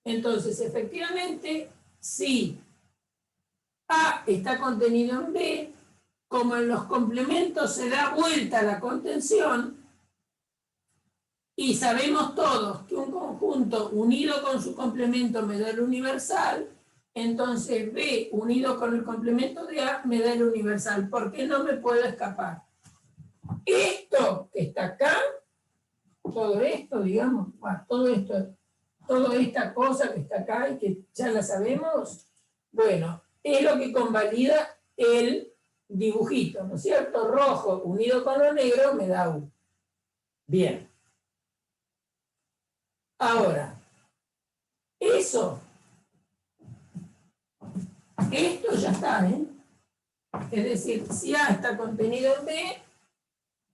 Entonces, efectivamente, si A está contenido en B, como en los complementos se da vuelta la contención, y sabemos todos que un conjunto unido con su complemento me da el universal, entonces B unido con el complemento de A me da el universal. ¿Por qué no me puedo escapar? Esto que está acá, todo esto, digamos, todo esto, toda esta cosa que está acá y que ya la sabemos, bueno, es lo que convalida el dibujito, ¿no es cierto? Rojo unido con lo negro me da U. Bien. Ahora, esto ya está, ¿eh? Es decir, si A está contenido en B,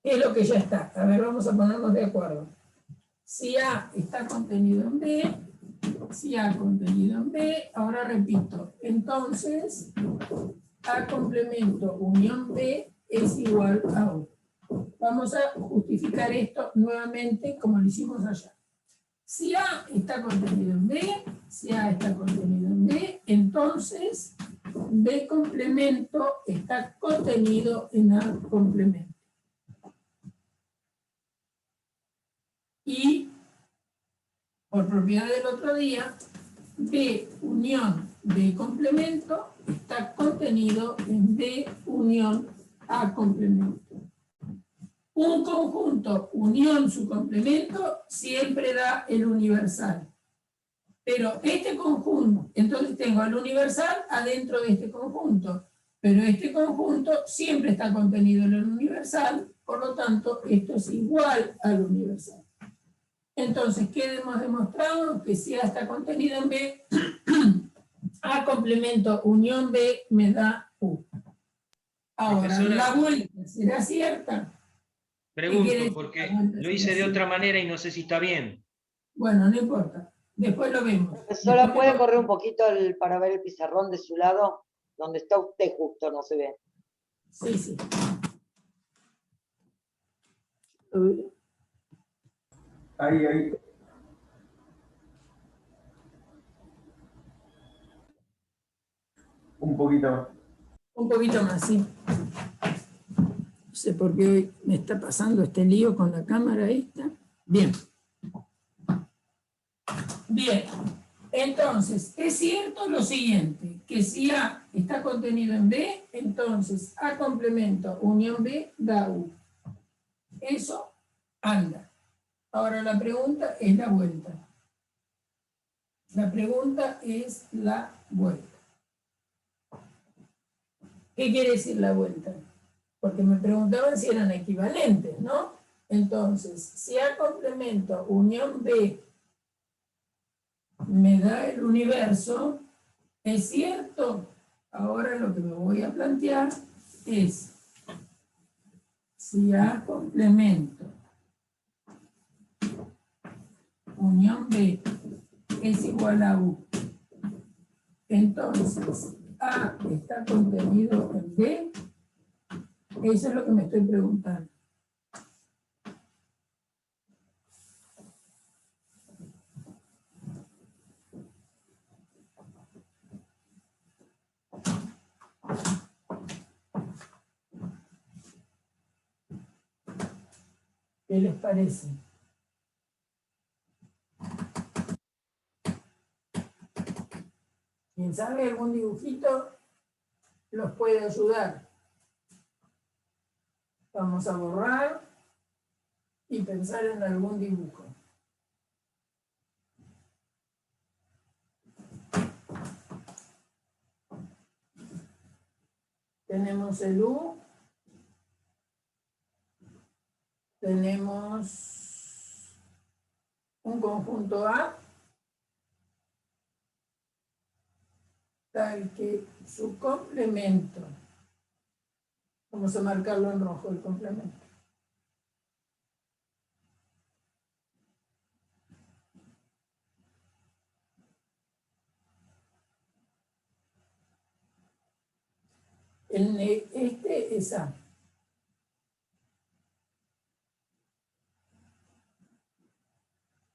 es lo que ya está. A ver, vamos a ponernos de acuerdo. Si A está contenido en B, si A contenido en B, ahora repito, entonces A complemento unión B es igual a U. Vamos a justificar esto nuevamente como lo hicimos allá. Si A está contenido en B, si A está contenido en B, entonces B complemento está contenido en A complemento. Y, por propiedad del otro día, B unión B complemento está contenido en B unión A complemento. Un conjunto unión su complemento siempre da el universal. Pero este conjunto, entonces tengo el universal adentro de este conjunto, pero este conjunto siempre está contenido en el universal, por lo tanto esto es igual al universal. Entonces, ¿qué hemos demostrado? Que si A está contenido en B, A complemento unión B me da U. Ahora, Profesora, la vuelta, ¿será cierta? pregunto, porque lo hice de otra manera y no sé si está bien. Bueno, no importa. Después lo vemos. Profesora, ¿puede correr un poquito para ver el pizarrón de su lado? Donde está usted justo, no se ve. Sí, sí. Ahí. Un poquito más. Un poquito más, sí. No sé por qué hoy me está pasando este lío con la cámara esta. Bien. Bien. Entonces, es cierto lo siguiente, que si A está contenido en B, entonces A complemento unión B da U. Eso anda. Ahora la pregunta es la vuelta. La pregunta es la vuelta. ¿Qué quiere decir la vuelta? Porque me preguntaban si eran equivalentes, ¿no? Entonces, si A complemento unión B me da el universo, es cierto. Ahora lo que me voy a plantear es si A complemento unión B es igual a U, entonces A está contenido en B. Eso es lo que me estoy preguntando. ¿Qué les parece? ¿Quién sabe algún dibujito los puede ayudar? Vamos a borrar y pensar en algún dibujo. Tenemos el U. Tenemos un conjunto A, tal que su complemento, vamos a marcarlo en rojo, el complemento. Este es A.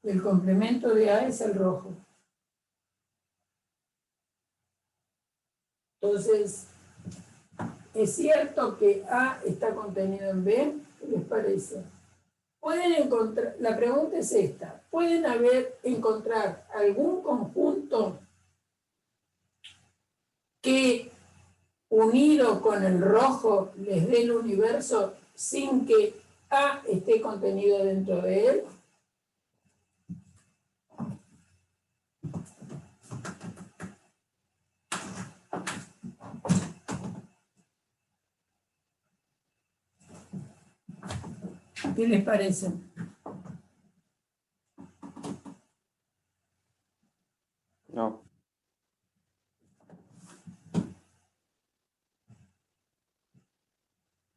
El complemento de A es el rojo. Entonces, es cierto que A está contenido en B, ¿qué les parece? Pueden encontrar, la pregunta es esta, ¿pueden encontrar algún conjunto que unido con el rojo les dé el universo sin que A esté contenido dentro de él? ¿Qué les parece? No.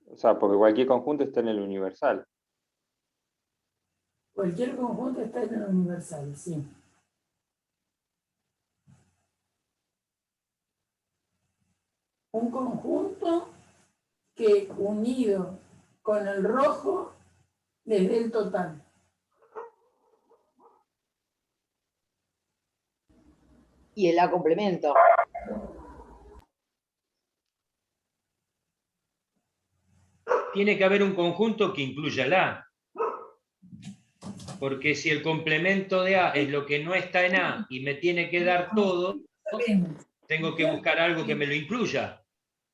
O sea, porque cualquier conjunto está en el universal. Cualquier conjunto está en el universal, sí. Un conjunto que unido con el rojo les dé el total. Y el A complemento. Tiene que haber un conjunto que incluya el A. Porque si el complemento de A es lo que no está en A y me tiene que dar todo, tengo que buscar algo que me lo incluya.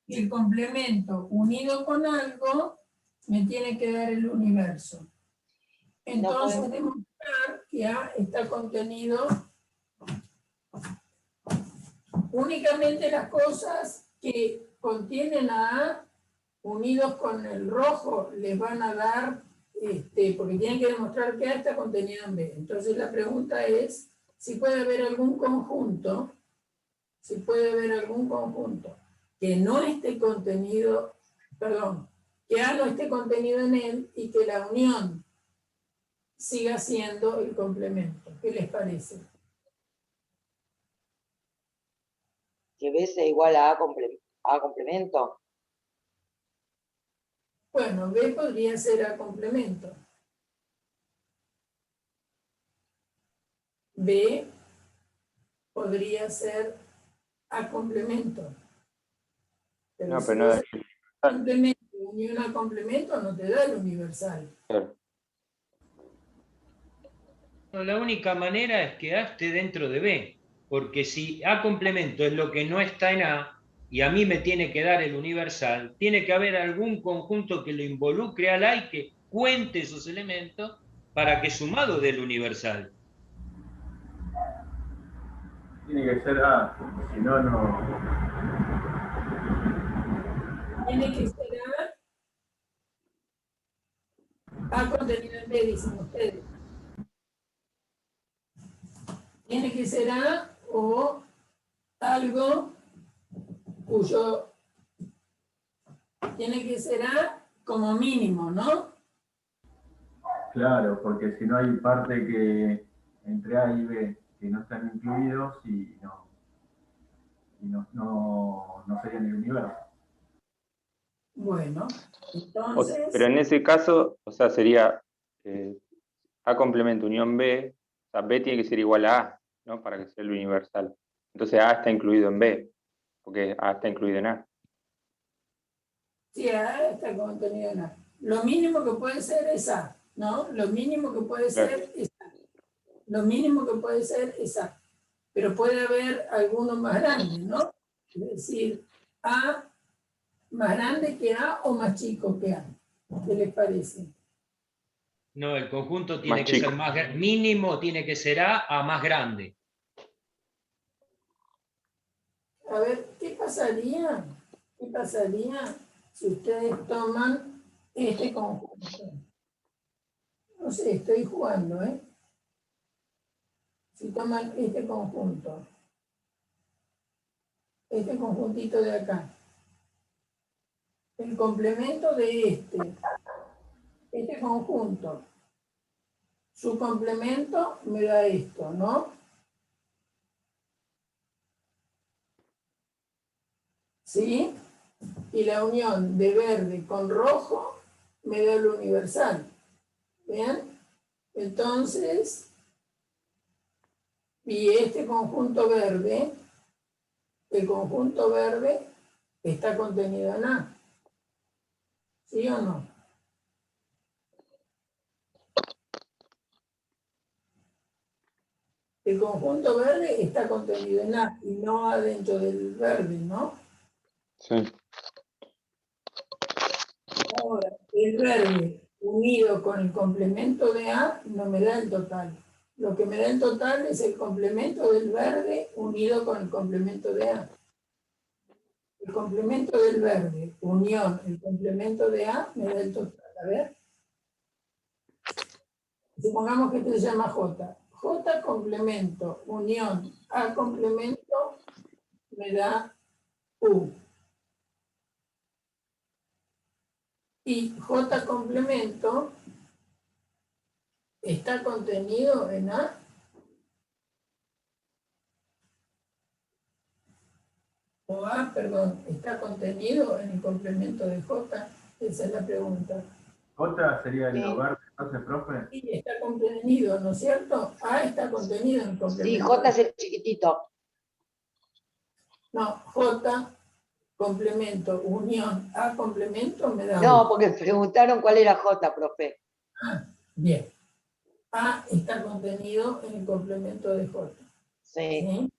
El complemento unido con algo me tiene que dar el universo. Entonces, No demostrar que A está contenido únicamente las cosas que contienen a A unidos con el rojo les van a dar porque tienen que demostrar que A está contenido en B. Entonces la pregunta es si puede haber algún conjunto, que no esté contenido, perdón, que A no esté contenido en él y que la unión siga siendo el complemento. ¿Qué les parece? Que B sea igual a A complemento. Bueno, B podría ser A complemento. B podría ser A complemento. Pero No, si pero no vos da- haces complemento unión a complemento, no te da el universal. claro. No, la única manera es que A esté dentro de B, porque si A complemento es lo que no está en A, y a mí me tiene que dar el universal, tiene que haber algún conjunto que lo involucre al A y que cuente esos elementos para que sumado dé el universal. Tiene que ser A, porque si no, no. Tiene que ser A contenido en B, dicen ustedes. Tiene que ser A o algo cuyo tiene que ser A como mínimo, ¿no? Claro, porque si no hay parte que entre A y B que no están incluidos y no serían el universo. Bueno, entonces, Pero en ese caso, o sea, sería A complemento unión B, o sea, B tiene que ser igual a A, ¿no? Para que sea el universal. Entonces A está incluido en B, porque A está incluido en A. sí, A está contenido en A. Lo mínimo que puede ser es A, ¿no? Lo mínimo que puede ser es A. Lo mínimo que puede ser es A. Pero puede haber alguno más grande, ¿no? Es decir, A más grande que A o más chico que A. ¿Qué les parece? No, el conjunto tiene Más que chico. ser mínimo, tiene que ser A más grande. A ver, ¿qué pasaría? ¿Qué pasaría si ustedes toman este conjunto? No sé, estoy jugando, ¿eh? Si toman este conjuntito de acá, el complemento de este conjunto, su complemento me da esto, ¿no? ¿Sí? Y la unión de verde con rojo me da el universal. ¿Bien? Entonces, y este conjunto verde, el conjunto verde está contenido en A. ¿Sí o no? El conjunto verde está contenido en A y no adentro del verde, ¿no? Sí. Ahora, el verde unido con el complemento de A no me da el total. Lo que me da el total es el complemento del verde unido con el complemento de A. El complemento del verde, unión, el complemento de A, me da el total. A ver. Supongamos que este se llama J. J complemento, unión, A complemento, me da U. Y J complemento está contenido en A. O A, perdón, está contenido en el complemento de J. Esa es la pregunta. J sería el Sí. lugar, entonces, profe. Sí, está contenido, ¿no es cierto? A está contenido en el complemento. Sí, J es el chiquitito. No, J complemento, unión, A complemento me da No, U. porque preguntaron cuál era J, profe. Ah, bien. A está contenido en el complemento de J. Sí. ¿Sí?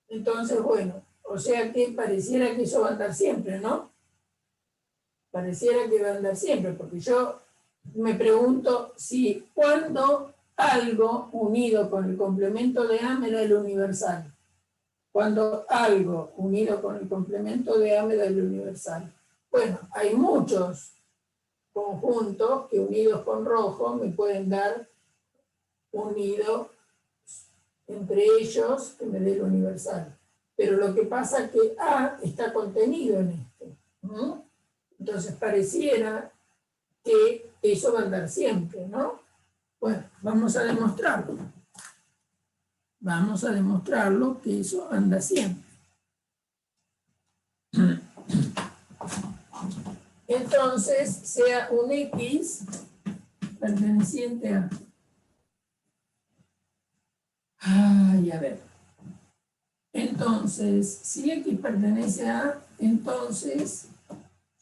Entonces, bueno, o sea que pareciera que eso va a andar siempre, ¿no? Pareciera que va a andar siempre, porque yo me pregunto si cuando algo unido con el complemento de A me da el universal. Cuando algo unido con el complemento de A me da el universal. Bueno, hay muchos conjuntos que unidos con rojo me pueden dar unido entre ellos que me dé el universal. Pero lo que pasa es que A está contenido en este. ¿No? Entonces pareciera que eso va a andar siempre, ¿no? Bueno, vamos a demostrarlo. Vamos a demostrarlo que eso anda siempre. Entonces, sea un X perteneciente a... Ay, a ver. Entonces, si X pertenece a, entonces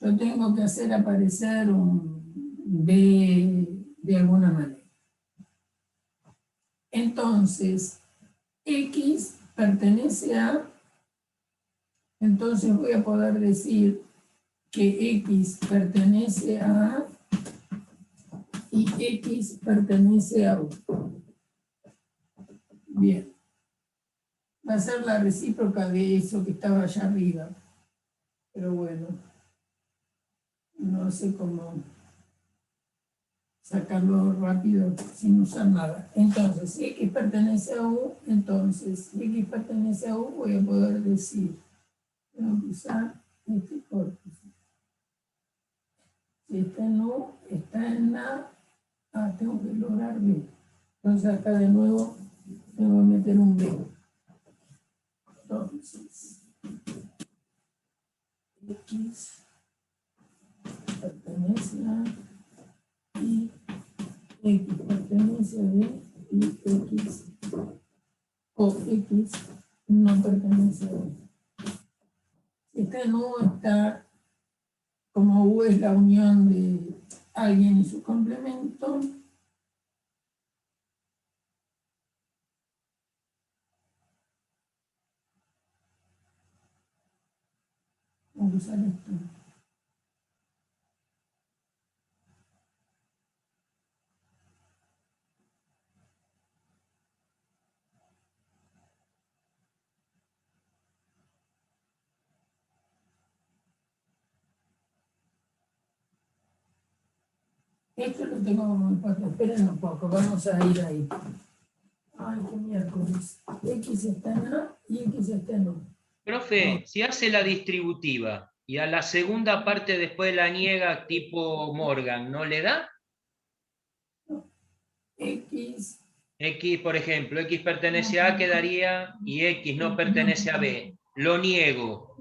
yo tengo que hacer aparecer un B de alguna manera. Entonces, X pertenece a, entonces voy a poder decir que X pertenece a y X pertenece a U. Bien. Va a ser la recíproca de eso que estaba allá arriba. Pero bueno, no sé cómo sacarlo rápido sin usar nada. Entonces, si X pertenece a U, entonces, si X pertenece a U, voy a poder decir, tengo que usar este corpus. Si está en U, está en A, tengo que lograr B. Entonces acá de nuevo tengo que meter un B. Entonces, X pertenece a y X pertenece a B y X o X no pertenece a B. Si está en U, está como U es la unión de alguien y su complemento. Vamos a usar esto. Esto lo tengo como empate. Esperen un poco, vamos a ir ahí. Ay, qué miércoles. X está en A y X está en U. Profe, si hace la distributiva y a la segunda parte después la niega tipo Morgan, ¿no le da? X. X, por ejemplo, X pertenece a A quedaría y X no pertenece a B. Lo niego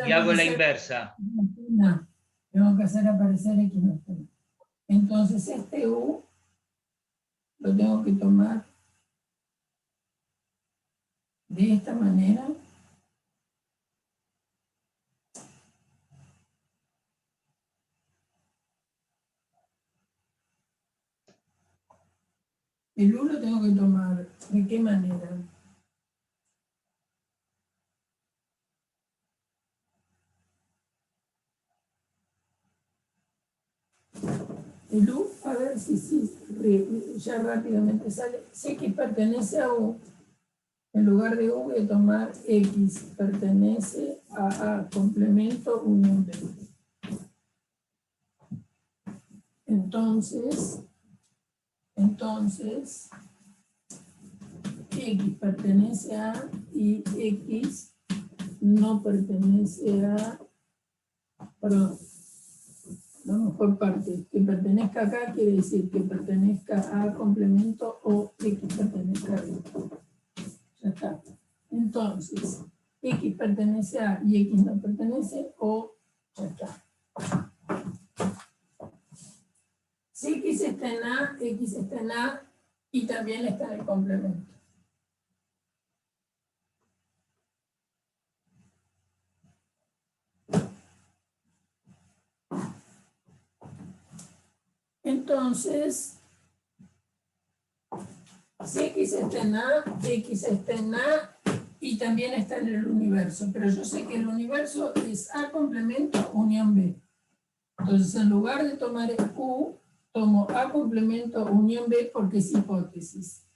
y hago la inversa. No, tengo que hacer aparecer X no está. Entonces este U lo tengo que tomar de esta manera. El U lo tengo que tomar, ¿de qué manera? El U, a ver si ya rápidamente sale. Si X pertenece a U, en lugar de U voy a tomar X pertenece a complemento unión B. Entonces, X pertenece a y X no pertenece a, perdón, la mejor parte, que pertenezca acá quiere decir que pertenezca a complemento o X pertenezca a B. Ya está. Entonces, X pertenece a y X no pertenece o ya está. Si X está en A, X está en A y también está en el complemento. Entonces, si X está en A, X está en A y también está en el universo. Pero yo sé que el universo es A complemento unión B. Entonces, en lugar de tomar U, tomo A complemento unión B porque es hipótesis.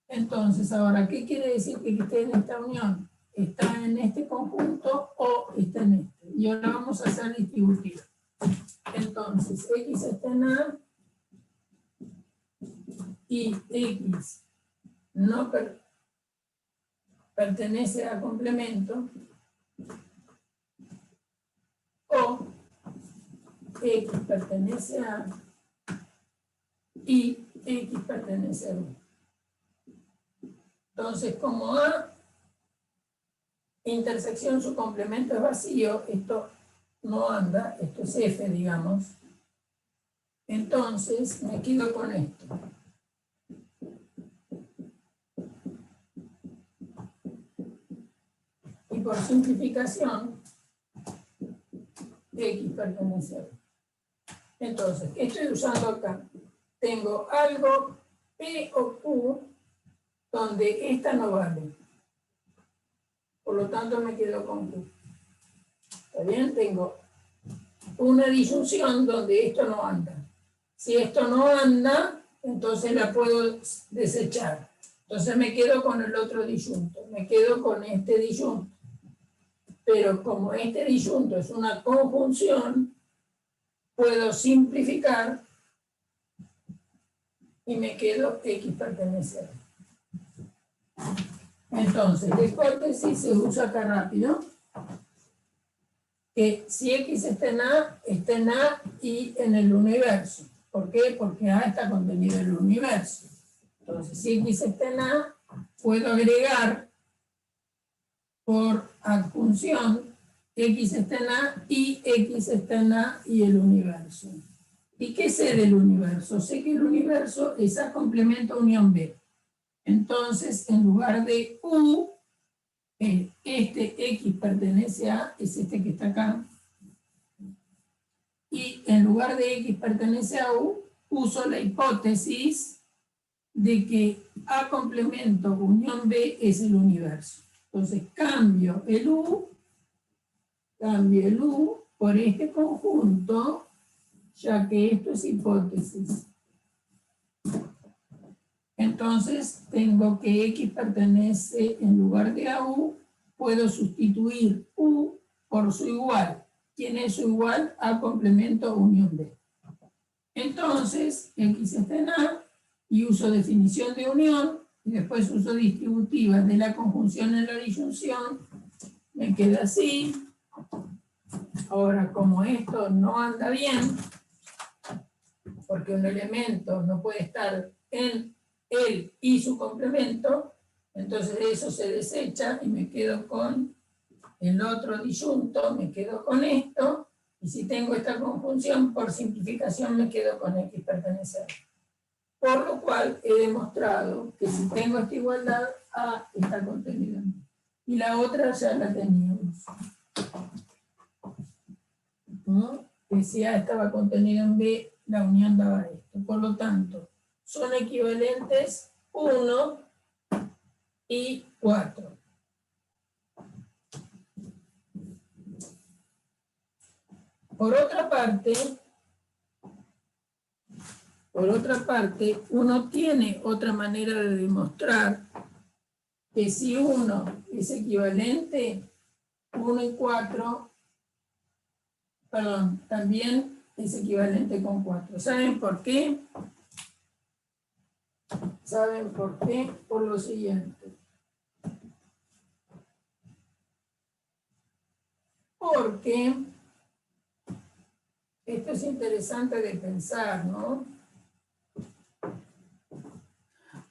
Entonces, ahora, ¿qué quiere decir que esté en esta unión? ¿Está en este conjunto o está en este? Y ahora vamos a hacer distributiva. Entonces, X está en A y X no pertenece a complemento, o X pertenece a y X pertenece a B. Entonces, como A, intersección, su complemento es vacío, esto no anda, esto es F, digamos. Entonces, me quedo con esto. Y por simplificación, X pertenece a B. Entonces, ¿qué estoy usando acá? Tengo algo P o Q donde esta no vale. Por lo tanto, me quedo con Q. ¿Está bien? Tengo una disyunción donde esto no anda. Si esto no anda, entonces la puedo desechar. Entonces me quedo con el otro disyunto. Me quedo con este disyunto. Pero como este disyunto es una conjunción, puedo simplificar y me quedo X pertenece a B. Entonces, la hipótesis se usa acá rápido, que si X está en A y en el universo. ¿Por qué? Porque A está contenido en el universo. Entonces, si X está en A, puedo agregar por adjunción X está en A y X está en A y el universo. ¿Y qué sé del universo? Sé que el universo es A complemento unión B. Entonces, en lugar de U, este X pertenece a, es este que está acá, y en lugar de X pertenece a U, uso la hipótesis de que A complemento unión B es el universo. Entonces cambio el U por este conjunto, ya que esto es hipótesis. Entonces tengo que X pertenece, en lugar de a U, puedo sustituir U por su igual. ¿Quién es su igual? A complemento unión B. Entonces, X está en A, y uso definición de unión, y después uso distributiva de la conjunción en la disyunción, me queda así. Ahora, como esto no anda bien, porque un elemento no puede estar en él y su complemento, entonces eso se desecha y me quedo con el otro disyunto, me quedo con esto, y si tengo esta conjunción, por simplificación me quedo con X pertenece a A. Por lo cual he demostrado que si tengo esta igualdad, A está contenida en B. Y la otra ya la teníamos. ¿No? Que si A estaba contenido en B, la unión daba esto. Por lo tanto, son equivalentes 1 y 4. Por otra parte, uno tiene otra manera de demostrar que si 1 es equivalente, 1 y 4, perdón, también es equivalente con 4. ¿Saben por qué? ¿Saben por qué? Por lo siguiente. Porque esto es interesante de pensar, ¿no?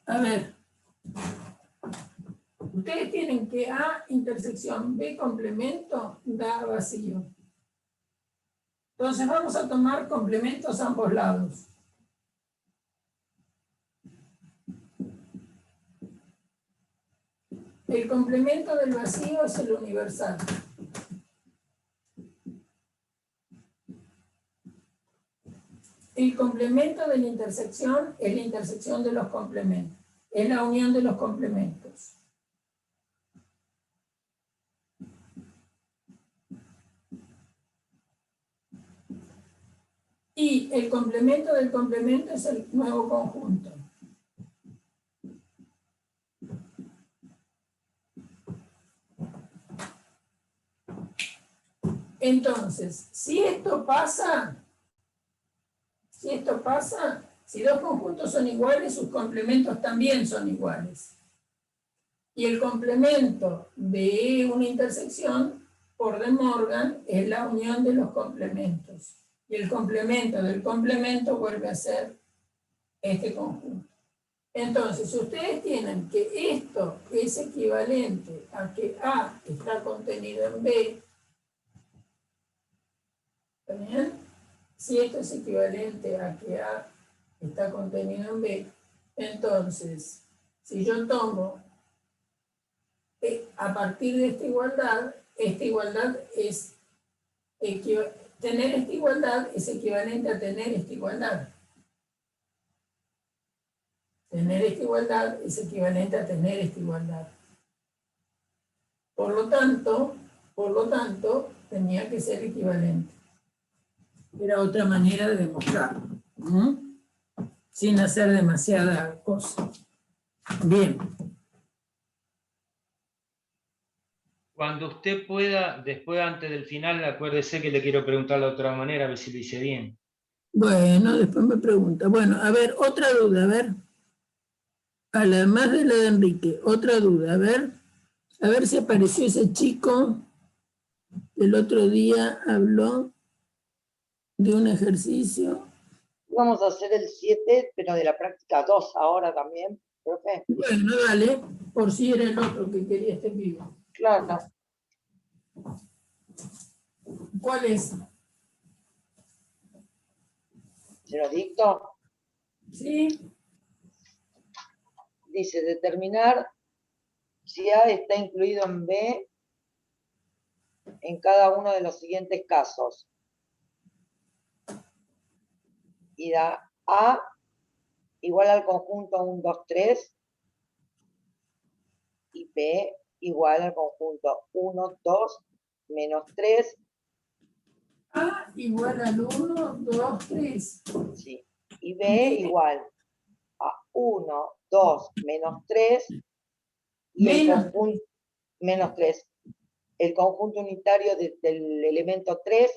A ver, ustedes tienen que A intersección B complemento da vacío. Entonces vamos a tomar complementos a ambos lados. El complemento del vacío es el universal. El complemento de la intersección es la intersección de los complementos. Es la unión de los complementos. Y el complemento del complemento es el nuevo conjunto. Entonces, si esto pasa, Si esto pasa, si dos conjuntos son iguales, sus complementos también son iguales. Y el complemento de una intersección, por De Morgan, es la unión de los complementos. Y el complemento del complemento vuelve a ser este conjunto. Entonces, si ustedes tienen que esto es equivalente a que A está contenido en B, ¿está bien? Si esto es equivalente a que A está contenido en B, entonces, si yo tomo a partir de esta igualdad es tener esta igualdad es equivalente a tener esta igualdad. Tener esta igualdad es equivalente a tener esta igualdad. Por lo tanto, tenía que ser equivalente. Era otra manera de demostrarlo, ¿no? Sin hacer demasiada cosa. Bien. Cuando usted pueda, después antes del final, acuérdese que le quiero preguntar de otra manera, a ver si lo hice bien. Bueno, después me pregunta. Bueno, a ver, otra duda, a ver. Además de la de Enrique, otra duda, a ver si apareció ese chico que el otro día habló de un ejercicio. Vamos a hacer el 7, pero de la práctica 2 ahora también, profe. Bueno, dale, por si era el otro que quería este vivo. Claro. ¿Cuál es? ¿Se lo dicto? Sí. Dice, determinar si A está incluido en B en cada uno de los siguientes casos. Y da A igual al conjunto 1, 2, 3 y B igual al conjunto 1, 2, menos 3. A igual al 1, 2, 3. Sí. Y B igual a 1, 2, menos 3 y el conjunto menos 3. El conjunto unitario del elemento 3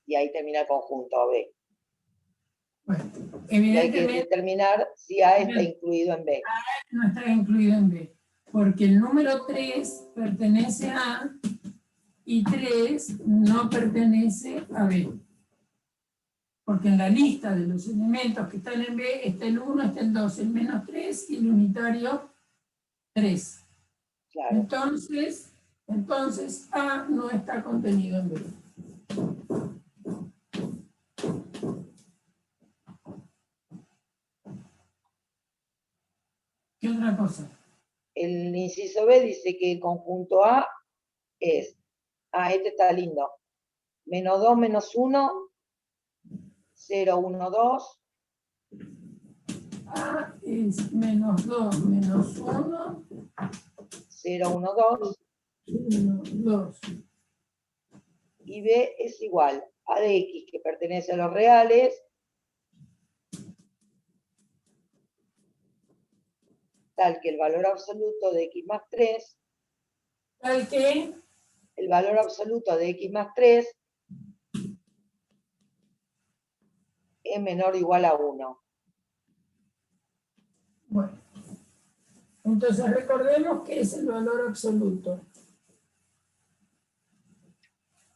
y ahí termina el conjunto B. Bueno, Y hay que evidentemente determinar si A está incluido en B. A no está incluido en B, porque el número 3 pertenece a A y 3 no pertenece a B. Porque en la lista de los elementos que están en B está el 1, está el 2, el menos 3 y el unitario 3. Claro. Entonces A no está contenido en B. ¿Qué otra cosa? El inciso B dice que el conjunto A es, este está lindo, menos 2, menos 1, 0, 1, 2. A es menos 2, menos 1, 0, 1, 2. 1, 2. Y B es igual a de X, que pertenece a los reales, tal que el valor absoluto de X más 3, ¿Tal qué? el valor absoluto de X más 3 es menor o igual a 1. Bueno, entonces recordemos que es el valor absoluto.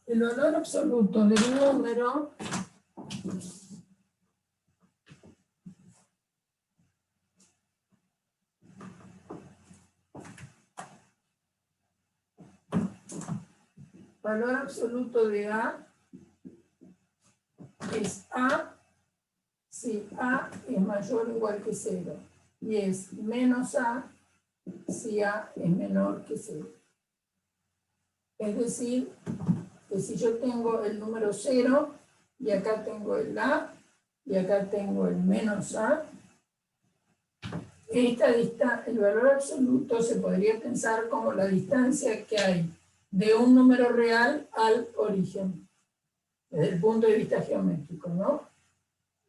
El valor absoluto del número valor absoluto de A es A si A es mayor o igual que 0 y es menos A si A es menor que 0. Es decir, que si yo tengo el número 0 y acá tengo el A y acá tengo el menos A, el valor absoluto se podría pensar como la distancia que hay de un número real al origen, desde el punto de vista geométrico, ¿no?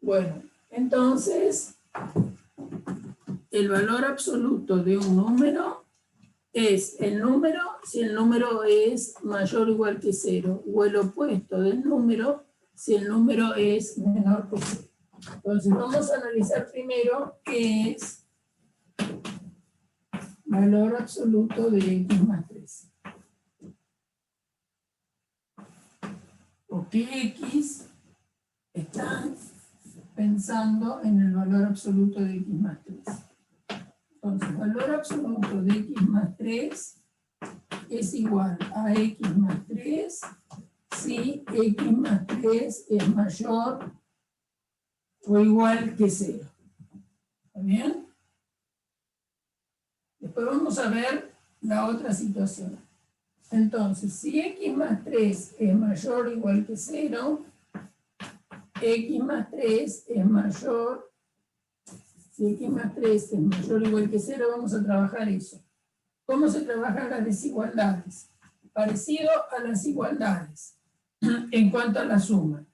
Bueno, entonces, el valor absoluto de un número es el número si el número es mayor o igual que 0, o el opuesto del número si el número es menor que 0. Entonces vamos a analizar primero qué es valor absoluto de x más 3. Porque x está pensando en el valor absoluto de x más 3. Entonces, valor absoluto de x más 3 es igual a x más 3 si x más 3 es mayor o igual que 0. ¿Está bien? Después vamos a ver la otra situación. Entonces, si x más 3 es mayor o igual que 0, x más 3 es mayor. Si x más 3 es mayor o igual que 0, vamos a trabajar eso. ¿Cómo se trabajan las desigualdades? Parecido a las igualdades en cuanto a la suma.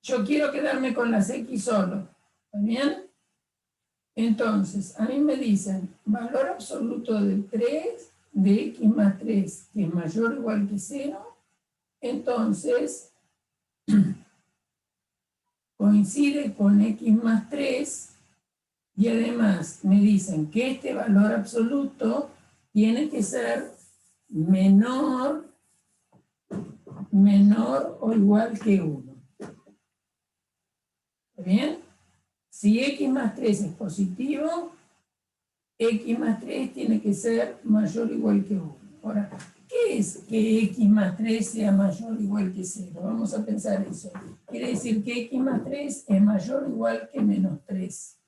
Yo quiero quedarme con las x solo. ¿Está bien? Entonces, a mí me dicen valor absoluto de 3, de x más 3, que es mayor o igual que 0. Entonces, coincide con x más 3 y además me dicen que este valor absoluto tiene que ser menor o igual que 1. ¿Está bien? Si x más 3 es positivo, x más 3 tiene que ser mayor o igual que 1. Ahora, ¿qué es que x más 3 sea mayor o igual que 0? Vamos a pensar eso. Quiere decir que x más 3 es mayor o igual que menos 3.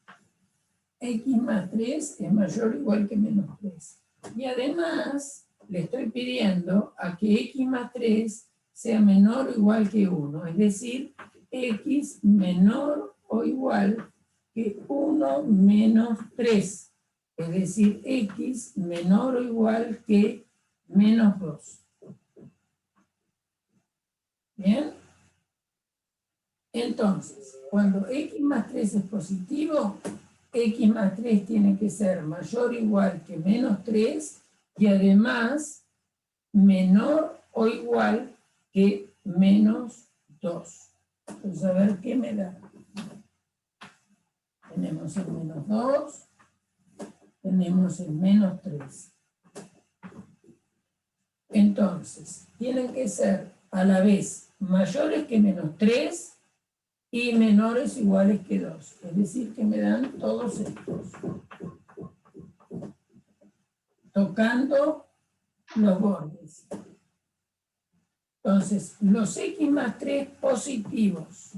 X más 3 es mayor o igual que menos 3. Y además, le estoy pidiendo a que x más 3 sea menor o igual que 1. Es decir, x menor o igual que 1 menos 3. Es decir, x menor o igual que menos 2. ¿Bien? Entonces, cuando x más 3 es positivo, x más 3 tiene que ser mayor o igual que menos 3 y además menor o igual que menos 2. Entonces, a ver qué me da. Tenemos el menos 2, tenemos el menos 3. Entonces, tienen que ser a la vez mayores que menos 3 y menores o iguales que 2. Es decir, que me dan todos estos. Tocando los bordes. Entonces, los x más 3 positivos.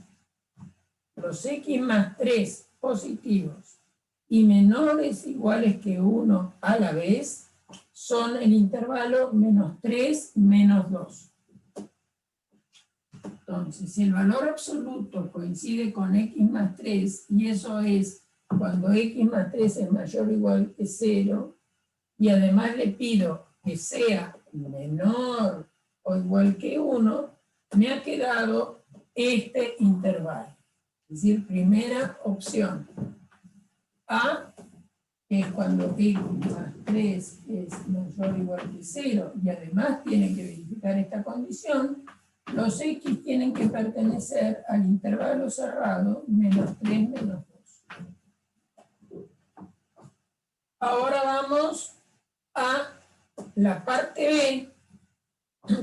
Los x más 3 positivos y menores o iguales que 1 a la vez son el intervalo menos 3, menos 2. Entonces, si el valor absoluto coincide con x más 3, y eso es cuando x más 3 es mayor o igual que 0, y además le pido que sea menor o igual que 1, me ha quedado este intervalo. Es decir, primera opción. A, que es cuando x más 3 es mayor o igual que 0, y además tienen que verificar esta condición, los x tienen que pertenecer al intervalo cerrado menos 3, menos 2. Ahora vamos a la parte B,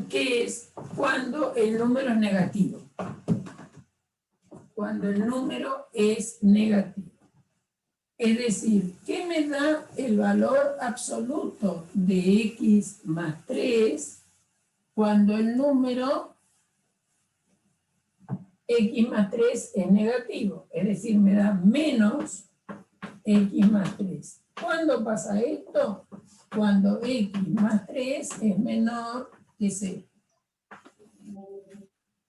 que es cuando el número es negativo. Cuando el número es negativo. Es decir, ¿qué me da el valor absoluto de x más 3 cuando el número x más 3 es negativo? Es decir, me da menos x más 3. ¿Cuándo pasa esto? Cuando x más 3 es menor que 0.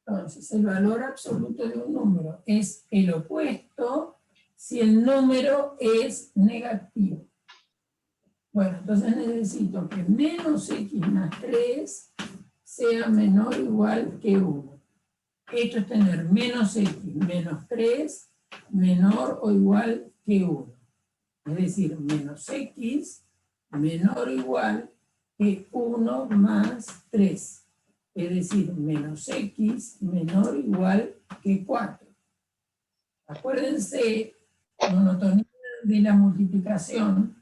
Entonces, el valor absoluto de un número es el opuesto si el número es negativo. Bueno, entonces necesito que menos x más 3 sea menor o igual que 1. Esto es tener menos x menos 3 menor o igual que 1. Es decir, menos x menor o igual que 1 más 3. es decir, menos x menor o igual que 4. Acuérdense, monotonía de la multiplicación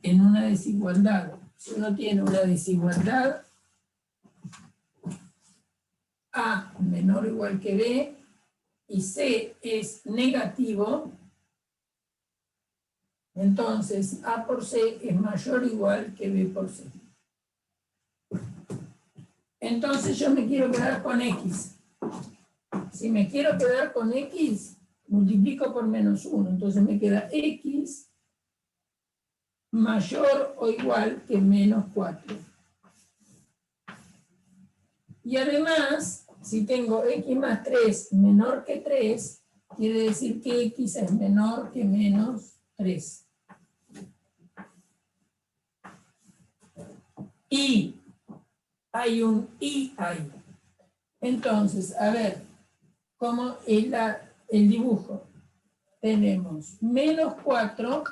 en una desigualdad. Si uno tiene una desigualdad A menor o igual que B y C es negativo, entonces A por C es mayor o igual que B por C. Entonces yo me quiero quedar con X. Si me quiero quedar con X, multiplico por menos 1. Entonces me queda X mayor o igual que menos 4. Y además, si tengo X más 3 menor que 3, quiere decir que X es menor que menos 3. Y hay un y ahí. Entonces, a ver, ¿cómo es el dibujo? Tenemos menos 4,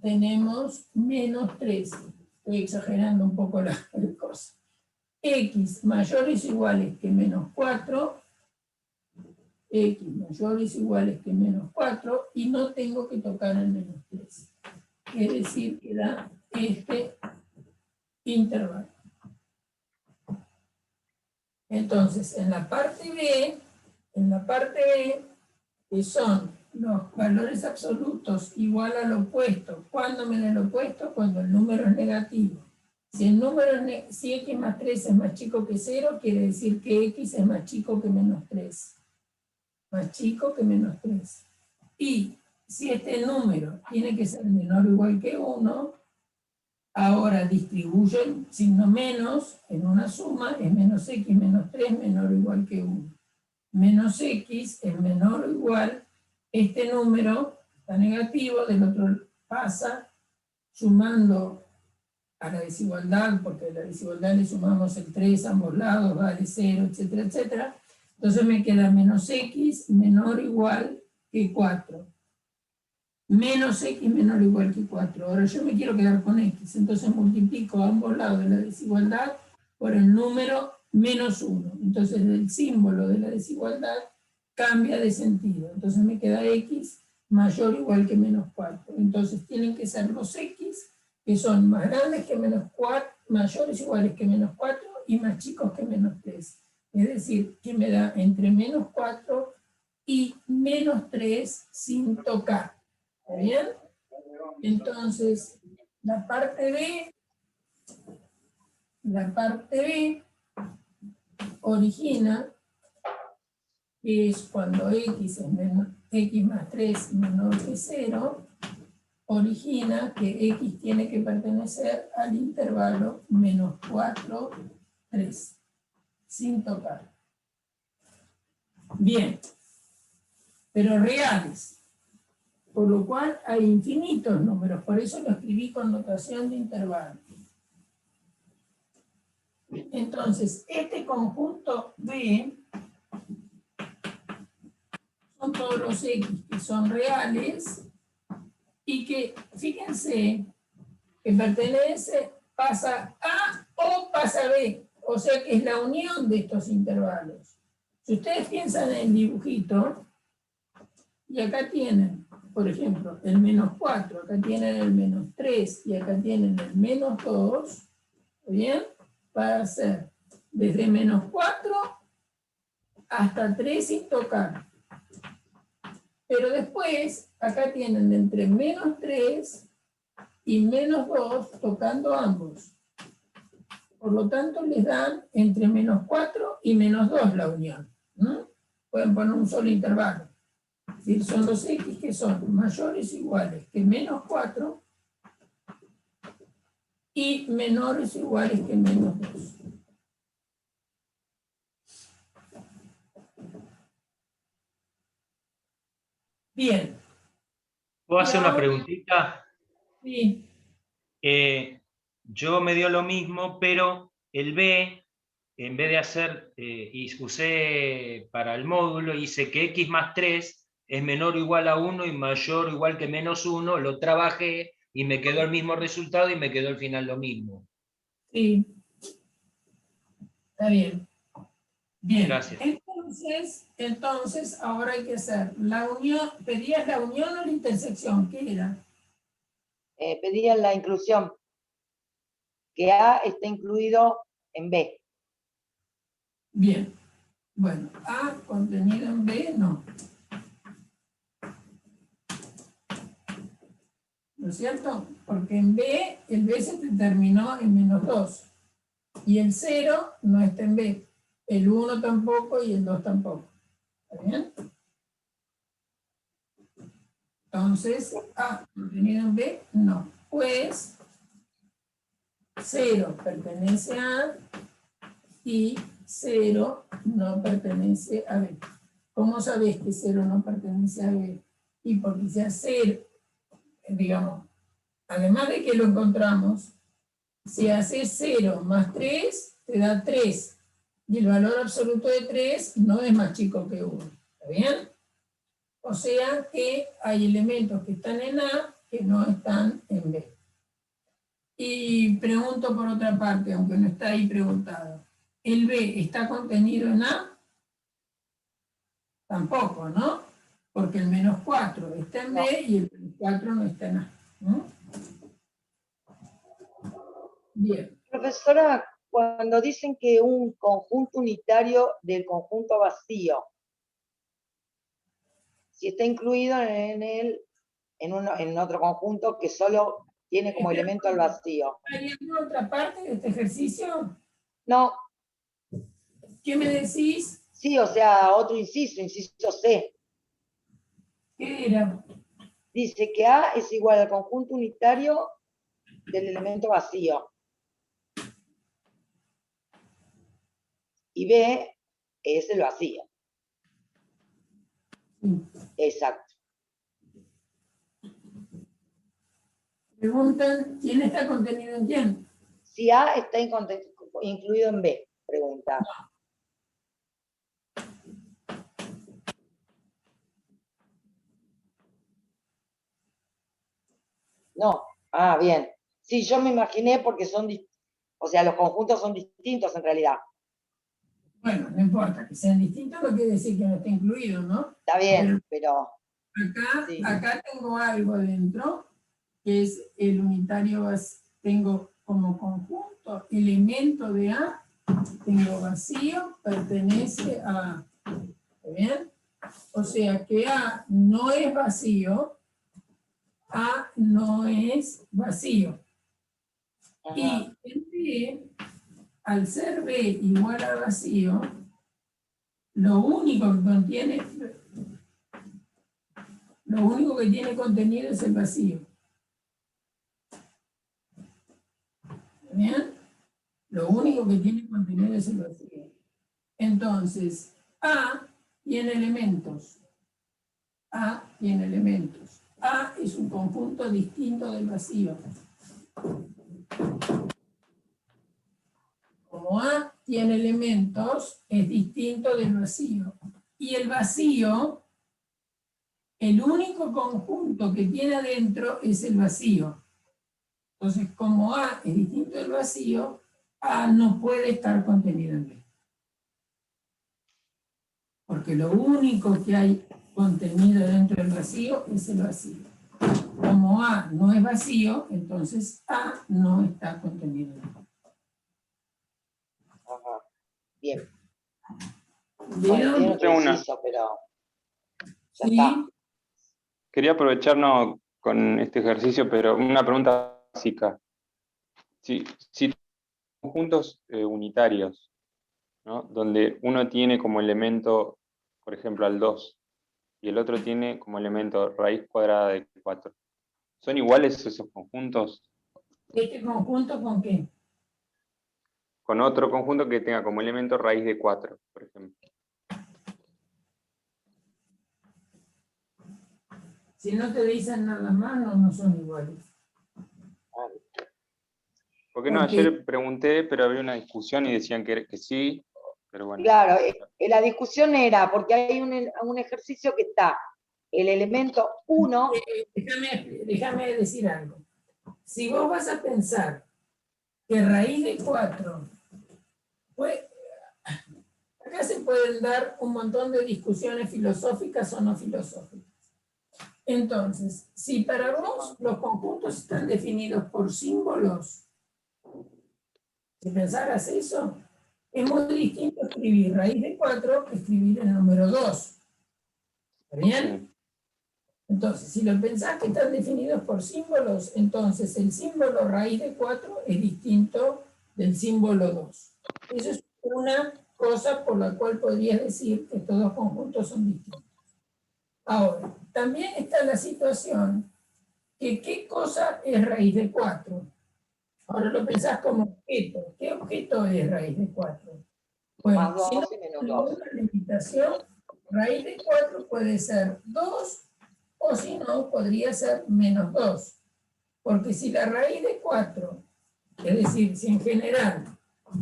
tenemos menos 3. Estoy exagerando un poco la cosa. X mayores o iguales que menos 4, X mayores o iguales que menos 4, y no tengo que tocar el menos 3. Es decir, que da este intervalo. Entonces, en la parte B, que son los valores absolutos igual al opuesto. ¿Cuándo me da el opuesto? Cuando el número es negativo. Si X más 3 es más chico que 0, quiere decir que X es más chico que menos 3. Más chico que menos 3. Y si este número tiene que ser menor o igual que 1, ahora distribuyo el signo menos en una suma, es menos X menos 3 menor o igual que 1. Menos X es menor o igual, este número está negativo, del otro pasa, sumando a la desigualdad, porque a la desigualdad le sumamos el 3 a ambos lados, vale 0, etcétera, etcétera. Entonces me queda menos X menor o igual que 4. Menos X menor o igual que 4. Ahora yo me quiero quedar con X, entonces multiplico a ambos lados de la desigualdad por el número menos 1. Entonces el símbolo de la desigualdad cambia de sentido. Entonces me queda X mayor o igual que menos 4. Entonces tienen que ser los X que son más grandes que menos 4, mayores o iguales que menos 4 y más chicos que menos 3. Es decir, que me da entre menos 4 y menos 3 sin tocar. ¿Está bien? Entonces, la parte B origina, que es cuando X es menor, X más 3 menor que 0, origina que X tiene que pertenecer al intervalo menos 4, 3, sin tocar. Bien, pero reales, por lo cual hay infinitos números, por eso lo escribí con notación de intervalo. Entonces, este conjunto B son todos los X que son reales y que, fíjense, que pertenece, pasa A o pasa B, o sea que es la unión de estos intervalos. Si ustedes piensan en el dibujito, y acá tienen, por ejemplo, el menos 4, acá tienen el menos 3 y acá tienen el menos 2, ¿bien? Para hacer desde menos 4 hasta 3 sin tocar. Pero después, acá tienen entre menos 3 y menos 2 tocando ambos. Por lo tanto, les dan entre menos 4 y menos 2 la unión. ¿No? Pueden poner un solo intervalo. Es decir, son los X que son mayores o iguales que menos 4 y menores o iguales que menos 2. Bien. ¿Puedo hacer una preguntita? Sí. Yo me dio lo mismo, pero el B, en vez de hacer, y usé para el módulo, hice que X más 3 es menor o igual a 1 y mayor o igual que menos 1, lo trabajé y me quedó el mismo resultado y me quedó al final lo mismo. Sí. Está bien. Bien. Gracias. Entonces, ahora hay que hacer la unión. ¿Pedías la unión o la intersección? ¿Qué era? Pedían la inclusión, que A está incluido en B. Bien. Bueno, A contenido en B, no. ¿No es cierto? Porque en B, el B se terminó en -2. Y el 0 no está en B. El 1 tampoco y el 2 tampoco. ¿Está bien? Entonces, A contenido en B, no. Pues 0 pertenece a A y 0 no pertenece a B. ¿Cómo sabés que 0 no pertenece a B? Y porque sea 0, digamos, además de que lo encontramos, si haces 0 más 3, te da 3. Y el valor absoluto de 3 no es más chico que 1. ¿Está bien? O sea que hay elementos que están en A que no están en B. Y pregunto por otra parte, aunque no está ahí preguntado. ¿El B está contenido en A? Tampoco, ¿no? Porque el -4 está en B y el 4 no está en A. ¿No? Bien. Profesora, cuando dicen que un conjunto unitario del conjunto vacío, si está incluido en otro conjunto que solo tiene como elemento el vacío. ¿Hay alguna otra parte de este ejercicio? No, ¿Qué me decís? sí, o sea, otro inciso C. ¿Qué era? Dice que A es igual al conjunto unitario del elemento vacío. Y B es el vacío. Sí. Exacto. Preguntan, ¿quién está contenido en quién? Si A está incluido en B, pregunta. No. Ah, bien. Sí, yo me imaginé porque o sea, los conjuntos son distintos en realidad. Bueno, no importa, que sean distintos no quiere decir que no esté incluido, ¿no? Está bien, pero sí. Acá tengo algo dentro, que es el unitario, tengo como conjunto elemento de A, tengo vacío, pertenece a A. ¿Está bien? O sea que A no es vacío, A no es vacío. Ajá. Y el B, al ser B igual a vacío, lo único que tiene contenido es el vacío. ¿Bien? Lo único que tiene contenido es el vacío. Entonces, A tiene elementos. A tiene elementos. A es un conjunto distinto del vacío. Como A tiene elementos, es distinto del vacío. Y el vacío, el único conjunto que tiene adentro es el vacío. Entonces, como A es distinto del vacío, A no puede estar contenido en B. Porque lo único que hay contenido dentro del vacío es el vacío. Como A no es vacío, entonces A no está contenido en B. Ajá. Bien. ¿Vieron? Bueno, tiene otro inciso, pero ya Sí. está. Quería aprovecharnos con este ejercicio, pero una pregunta básica. Si conjuntos unitarios, ¿no? Donde uno tiene como elemento, por ejemplo, al 2, y el otro tiene como elemento raíz cuadrada de 4, ¿son iguales esos conjuntos? ¿Este conjunto con qué? Con otro conjunto que tenga como elemento raíz de 4, por ejemplo. Si no te dicen nada más, no son iguales. Porque no, ayer pregunté, pero había una discusión y decían que sí, pero bueno. Claro, la discusión era, porque hay un ejercicio que está, el elemento 1. Déjame decir algo. Si vos vas a pensar que raíz de 4, pues, Acá se pueden dar un montón de discusiones filosóficas o no filosóficas. Entonces, si para vos los conjuntos están definidos por símbolos, si pensaras eso, es muy distinto escribir raíz de 4 que escribir el número 2. ¿Está bien? Entonces, si lo pensás que están definidos por símbolos, entonces el símbolo raíz de 4 es distinto del símbolo 2. Eso es una cosa por la cual podrías decir que estos dos conjuntos son distintos. Ahora, también está la situación que ¿qué cosa es raíz de 4? Ahora lo pensás como objeto. ¿Qué objeto es raíz de 4? Bueno, Más 2 si no y menos tenemos 2. una limitación, raíz de 4 puede ser 2, o si no, podría ser menos 2. Porque si la raíz de 4, es decir, si en general,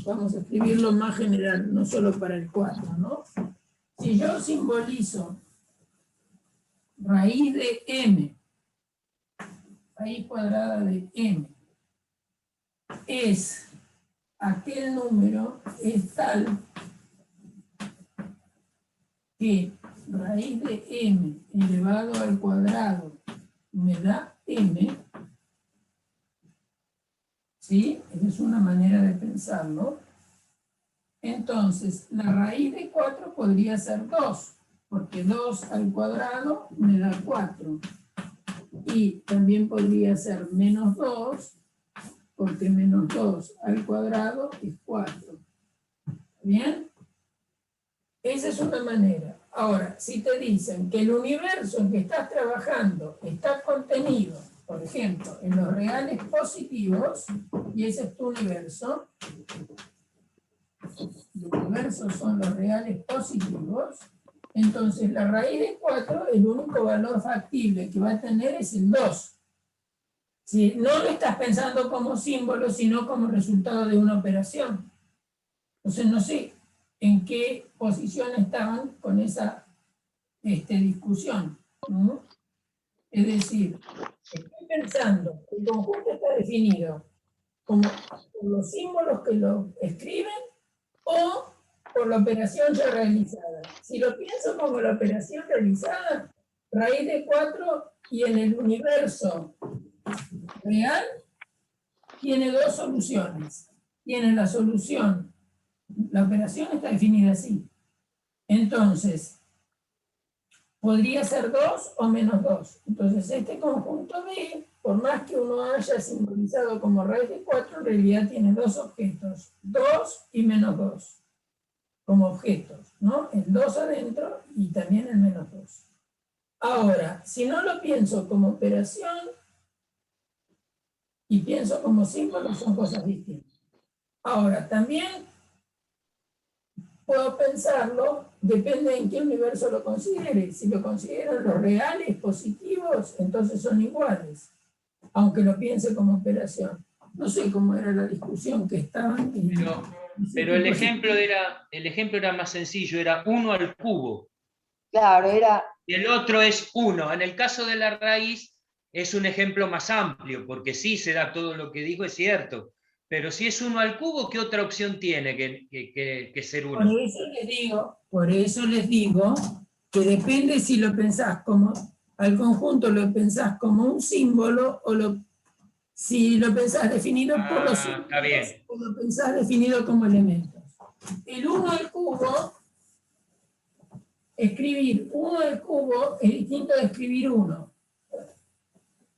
vamos a escribirlo más general, no solo para el 4, ¿no? Si yo simbolizo raíz de m, raíz cuadrada de m, es aquel número es tal que raíz de m elevado al cuadrado me da m, ¿sí? Esa es una manera de pensarlo. Entonces, la raíz de 4 podría ser 2, porque 2 al cuadrado me da 4. Y también podría ser menos 2, porque menos 2 al cuadrado es 4. ¿Bien? Esa es una manera. Ahora, si te dicen que el universo en que estás trabajando está contenido, por ejemplo, en los reales positivos, y ese es tu universo, el universo son los reales positivos, entonces la raíz de 4, el único valor factible que va a tener es el 2. Si no lo estás pensando como símbolo, sino como resultado de una operación. Entonces no sé en qué posición estaban con esa discusión, ¿no? Es decir, estoy pensando que el conjunto está definido como por los símbolos que lo escriben o por la operación ya realizada. Si lo pienso como la operación realizada, raíz de 4 y en el universo real tiene dos soluciones. Tiene la solución, la operación está definida así. Entonces, podría ser 2 o menos 2. Entonces, este conjunto B, por más que uno haya simbolizado como raíz de 4, en realidad tiene dos objetos, 2 y menos 2, como objetos, ¿no? El 2 adentro y también el menos 2. Ahora, si no lo pienso como operación y pienso como símbolo, son cosas distintas. Ahora, también puedo pensarlo, depende en qué universo lo considere. Si lo considero los reales positivos, entonces son iguales, aunque lo piense como operación. No sé cómo era la discusión que estaban. Pero el ejemplo era más sencillo, era 1 al cubo. Claro, era... Y el otro es 1. En el caso de la raíz es un ejemplo más amplio, porque sí se da todo lo que digo, es cierto. Pero si es 1 al cubo, ¿qué otra opción tiene que ser 1? Por eso les digo que depende si lo pensás como, al conjunto lo pensás como un símbolo o si lo pensás definido por los símbolos, está bien. o lo pensás definido como elementos. El 1 al cubo, escribir 1 al cubo es distinto de escribir 1.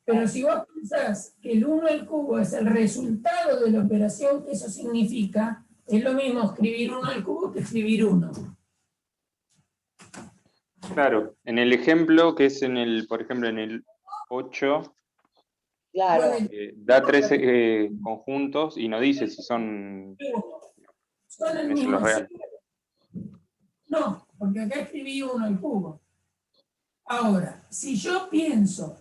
Pero si vos pensás que el 1 al cubo es el resultado de la operación que eso significa, es lo mismo escribir 1 al cubo que escribir 1. Claro, en el ejemplo que es por ejemplo, en el 8, Claro. da 3 conjuntos y no dice si son el mismo los reales. No, porque acá escribí 1 al cubo. Ahora, si yo pienso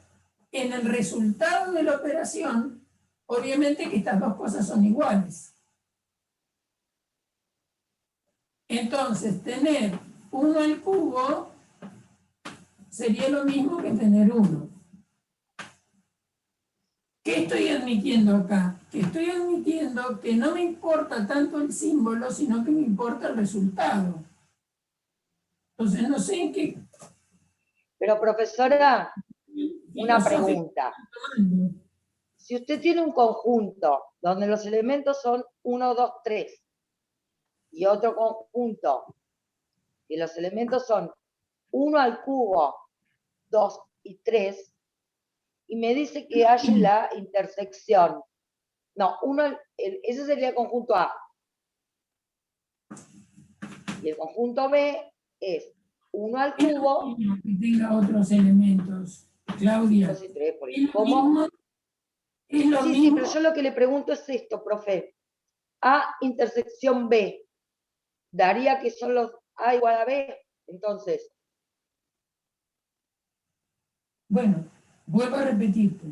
en el resultado de la operación, obviamente que estas dos cosas son iguales. Entonces, tener 1 al cubo sería lo mismo que tener 1. ¿Qué estoy admitiendo acá? Que estoy admitiendo que no me importa tanto el símbolo, sino que me importa el resultado. Entonces no sé en qué... Pero profesora, una filosofía pregunta. está tomando. Si usted tiene un conjunto donde los elementos son 1, 2, 3, y otro conjunto y los elementos son 1 al cubo, 2 y 3, y me dice que hay la intersección. No, ese sería el conjunto A. Y el conjunto B es 1 al cubo, Que tenga otros elementos. Claudia, 2 y 3. es lo ¿Cómo? mismo. Es lo Sí, mismo. pero yo lo que le pregunto es esto, profe. A intersección B, daría que son los A igual a B. Entonces, Bueno, vuelvo a repetirte.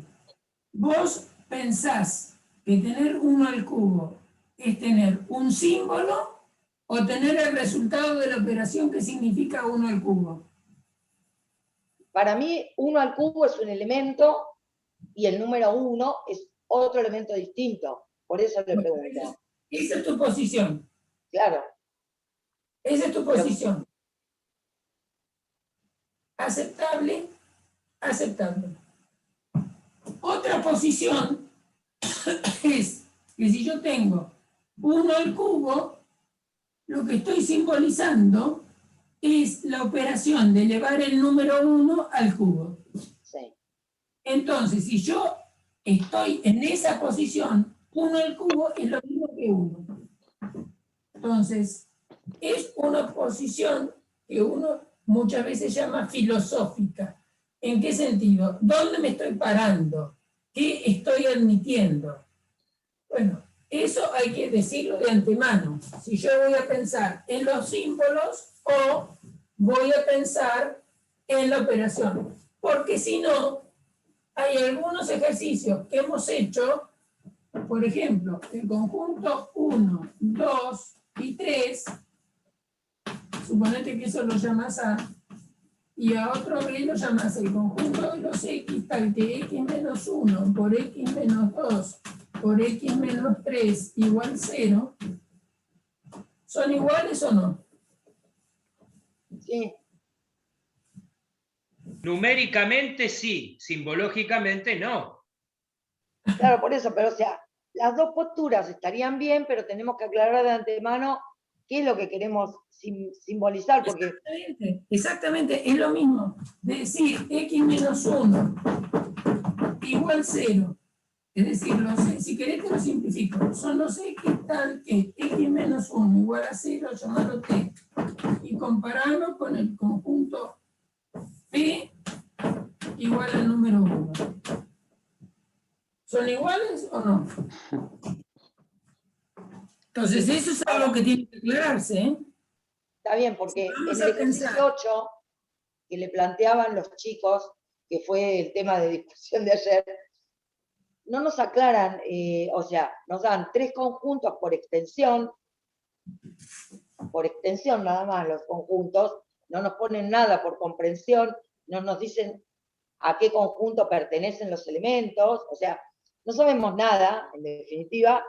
Vos pensás que tener 1 al cubo es tener un símbolo o tener el resultado de la operación que significa 1 al cubo. para mí 1 al cubo es un elemento y el número 1 es otro elemento distinto. Por eso le pregunto. Esa es tu posición. Claro. Esa es tu posición. Aceptable, aceptable. Otra posición es que si yo tengo 1 al cubo, lo que estoy simbolizando es la operación de elevar el número 1 al cubo. Sí. Entonces, si yo estoy en esa posición, 1 al cubo es lo mismo que 1. Entonces, es una posición que uno muchas veces llama filosófica. ¿En qué sentido? ¿Dónde me estoy parando? ¿Qué estoy admitiendo? Bueno, eso hay que decirlo de antemano. Si yo voy a pensar en los símbolos o voy a pensar en la operación. Porque si no, hay algunos ejercicios que hemos hecho, por ejemplo, el conjunto 1, 2 y 3, suponete que eso lo llamas A, y a otro B lo llamas el conjunto de los X, tal que X menos 1 por X menos 2 por X menos 3 igual 0, ¿son iguales o no? Sí. Numéricamente sí, simbológicamente no. Claro, por eso, pero o sea, las dos posturas estarían bien, pero tenemos que aclarar de antemano qué es lo que queremos simbolizar, porque Exactamente, es lo mismo. Decir X menos 1 igual 0. Es decir, si querés te lo simplifico. Son los X tal que X menos 1 igual a 0, llamarlo T. Y compararlo con el conjunto P igual al número 1. ¿Son iguales o no? Entonces, eso es algo que tiene que aclararse, ¿eh? está bien, porque Vamos en el a pensar. ejercicio 8 que le planteaban los chicos, que fue el tema de discusión de ayer, no nos aclaran, o sea, nos dan 3 conjuntos por extensión nada más los conjuntos, no nos ponen nada por comprensión, no nos dicen a qué conjunto pertenecen los elementos, o sea, no sabemos nada, en definitiva,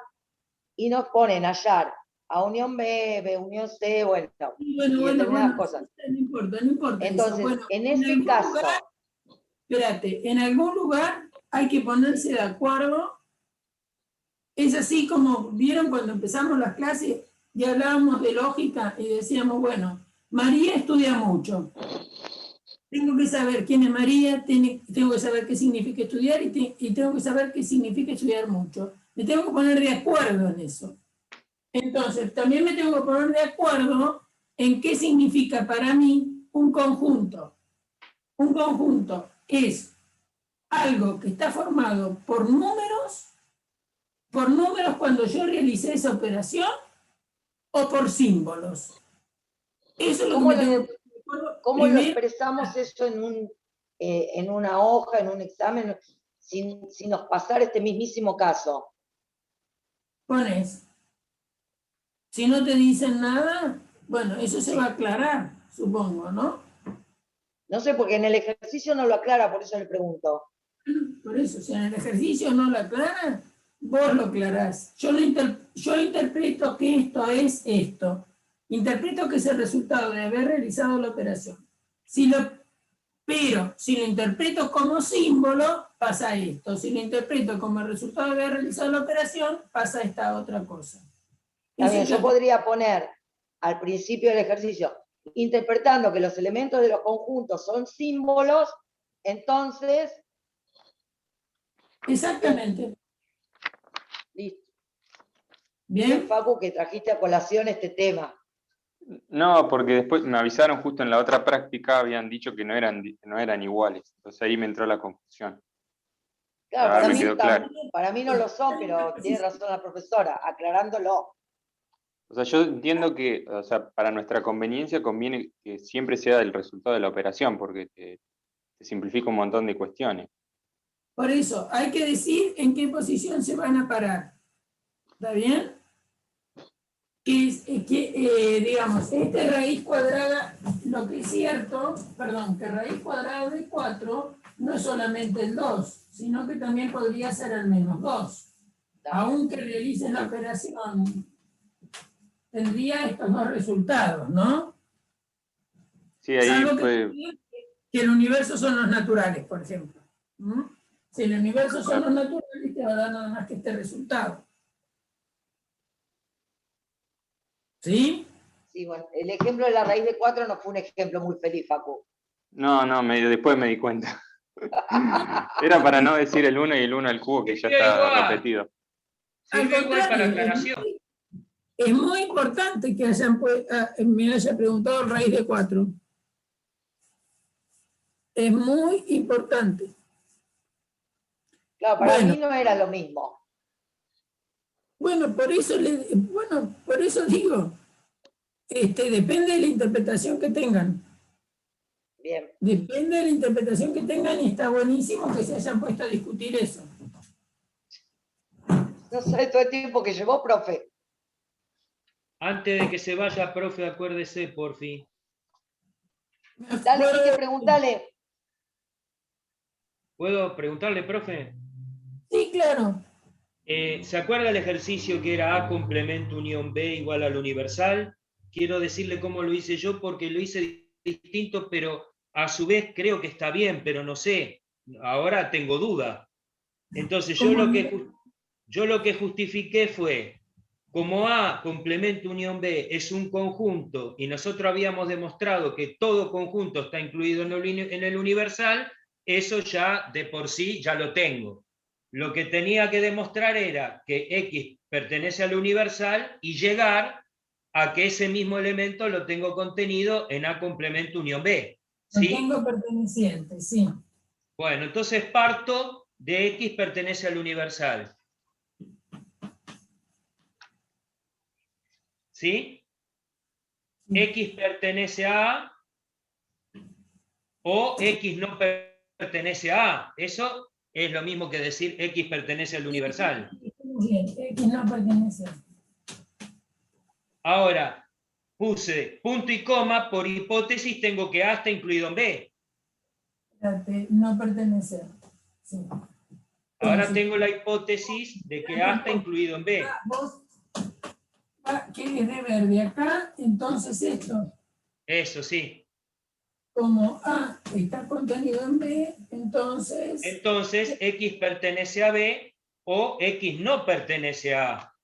y nos ponen a hallar a unión B, B unión C, bueno, y determinadas cosas. No importa. Entonces, eso. Bueno, en este caso... Espérate, en algún lugar hay que ponerse de acuerdo. Es así como, ¿vieron cuando empezamos las clases y hablábamos de lógica y decíamos, bueno, María estudia mucho. Tengo que saber quién es María, tengo que saber qué significa estudiar y tengo que saber qué significa estudiar mucho. Me tengo que poner de acuerdo en eso. Entonces, también me tengo que poner de acuerdo en qué significa para mí un conjunto. Un conjunto es algo que está formado por números cuando yo realicé esa operación, o por símbolos. Eso es lo que me tengo que... ¿Cómo lo expresamos eso en una hoja, en un examen, sin nos pasar este mismísimo caso? Pones. Si no te dicen nada, bueno, eso se va a aclarar, supongo, ¿no? No sé, porque en el ejercicio no lo aclara, por eso le pregunto. Por eso, si en el ejercicio no lo aclara, vos lo aclarás. Yo interpreto que esto es esto. Interpreto que es el resultado de haber realizado la operación. Pero si lo interpreto como símbolo, pasa esto. Si lo interpreto como el resultado de haber realizado la operación, pasa esta otra cosa. También yo podría poner al principio del ejercicio, interpretando que los elementos de los conjuntos son símbolos, entonces... Exactamente. Listo. Bien. Facu, que trajiste a colación este tema. No, porque después me avisaron justo en la otra práctica, habían dicho que no eran iguales. Entonces ahí me entró la confusión. Claro, Ahora me quedó claro. para mí no lo son, pero tiene razón la profesora, aclarándolo. O sea, yo entiendo que, o sea, para nuestra conveniencia conviene que siempre sea el resultado de la operación, porque te simplifica un montón de cuestiones. Por eso, hay que decir en qué posición se van a parar. ¿Está bien? Digamos, esta raíz cuadrada, lo que es cierto, perdón, que raíz cuadrada de 4 no es solamente el 2, sino que también podría ser el menos 2. Aunque realicen la operación, tendría estos dos resultados, ¿no? Sí, ahí Salvo fue... que el universo son los naturales, por ejemplo. Si el universo son los naturales, te va a dar nada más que este resultado. ¿Sí? Sí, bueno, el ejemplo de la raíz de 4 no fue un ejemplo muy feliz, Facu. No, después me di cuenta. Era para no decir el 1 y el 1 al cubo, que ya está repetido. Sirve igual para aclaración. Es muy importante que me haya preguntado raíz de 4. Es muy importante. Claro, para mí no era lo mismo. Bueno, por eso digo, depende de la interpretación que tengan. Bien. Depende de la interpretación que tengan y está buenísimo que se hayan puesto a discutir eso. No sé todo el tiempo que llevó, profe. Antes de que se vaya, profe, acuérdese, por fin. Dale, Quique, pregúntale. ¿Puedo preguntarle, profe? Sí, claro. ¿Se acuerda el ejercicio que era A complemento unión B igual al universal? Quiero decirle cómo lo hice yo porque lo hice distinto, pero a su vez creo que está bien, pero no sé. Ahora tengo duda. Entonces yo lo que justifiqué fue, como A complemento unión B es un conjunto y nosotros habíamos demostrado que todo conjunto está incluido en el universal, eso ya de por sí ya lo tengo. Lo que tenía que demostrar era que X pertenece al universal y llegar a que ese mismo elemento lo tengo contenido en A complemento unión B. ¿Sí? Lo tengo perteneciente, sí. Bueno, entonces parto de X pertenece al universal. ¿Sí? X pertenece a A o X no pertenece a A. Eso es lo mismo que decir X pertenece al universal. Bien, X no pertenece. Ahora, puse punto y coma, por hipótesis tengo que A está incluido en B. No pertenece. Sí. Ahora tengo la hipótesis de que A está incluido en B. Vos querés de ver de acá, entonces esto. Eso sí. Como A está contenido en B, entonces... Entonces, X pertenece a B o X no pertenece a A.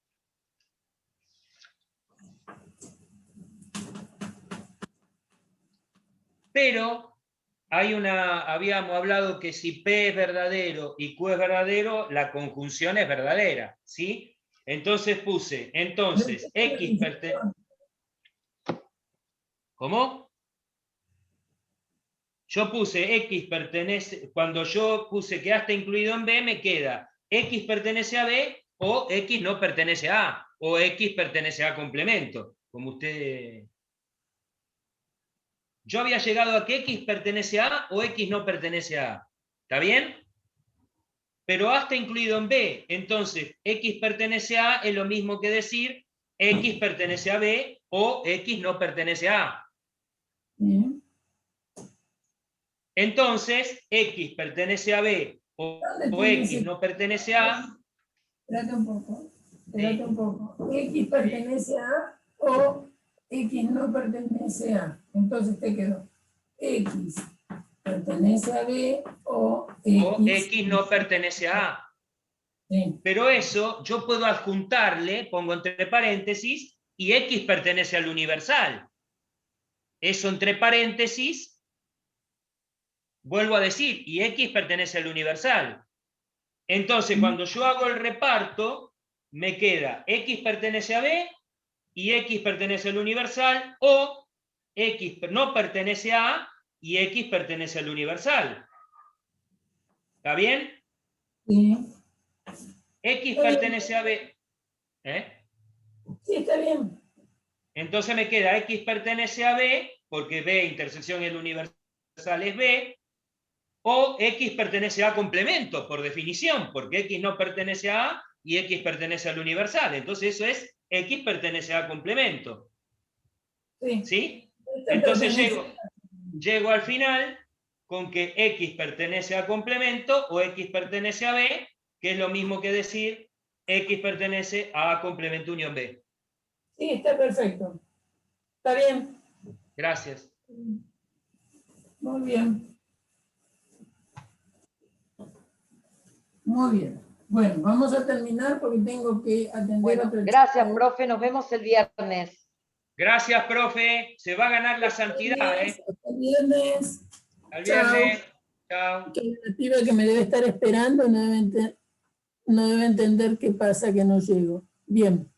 Pero habíamos hablado que si P es verdadero y Q es verdadero, la conjunción es verdadera, ¿sí? Entonces puse, X pertenece... ¿Cómo? Yo puse X pertenece, cuando yo puse que A está incluido en B, me queda X pertenece a B o X no pertenece a A, o X pertenece a complemento, como usted... Yo había llegado a que X pertenece a A o X no pertenece a A. ¿Está bien? Pero A está incluido en B. Entonces, X pertenece a A es lo mismo que decir X pertenece a B o X no pertenece a A. Entonces, X pertenece a B o X no pertenece a A. Espérate un poco. X pertenece a A o X no pertenece a. Entonces te quedó X pertenece a B o X no pertenece a A. Sí. Pero eso yo puedo adjuntarle, pongo entre paréntesis, y X pertenece al universal. Eso entre paréntesis, vuelvo a decir, y X pertenece al universal. Entonces, cuando yo hago el reparto, me queda X pertenece a B y X pertenece al universal, o X no pertenece a A y X pertenece al universal. ¿Está bien? Sí. X pertenece a B. Sí, está bien. Entonces me queda X pertenece a B, porque B intersección el universal es B, o X pertenece a complemento, por definición, porque X no pertenece a A y X pertenece al universal. Entonces eso es X pertenece a complemento. Sí. ¿Sí? Entonces llego al final con que X pertenece a complemento o X pertenece a B, que es lo mismo que decir X pertenece a A complemento unión B. Sí, está perfecto. Está bien. Gracias. Muy bien. Muy bien. Bueno, vamos a terminar porque tengo que atender Bueno, otra gracias, chica. profe. Nos vemos el viernes. Gracias, profe. Se va a ganar la santidad, ¿eh? Hasta el viernes. Al Chao. viernes. Chao. Que la piba que me debe estar esperando no debe entender qué pasa que no llego. Bien.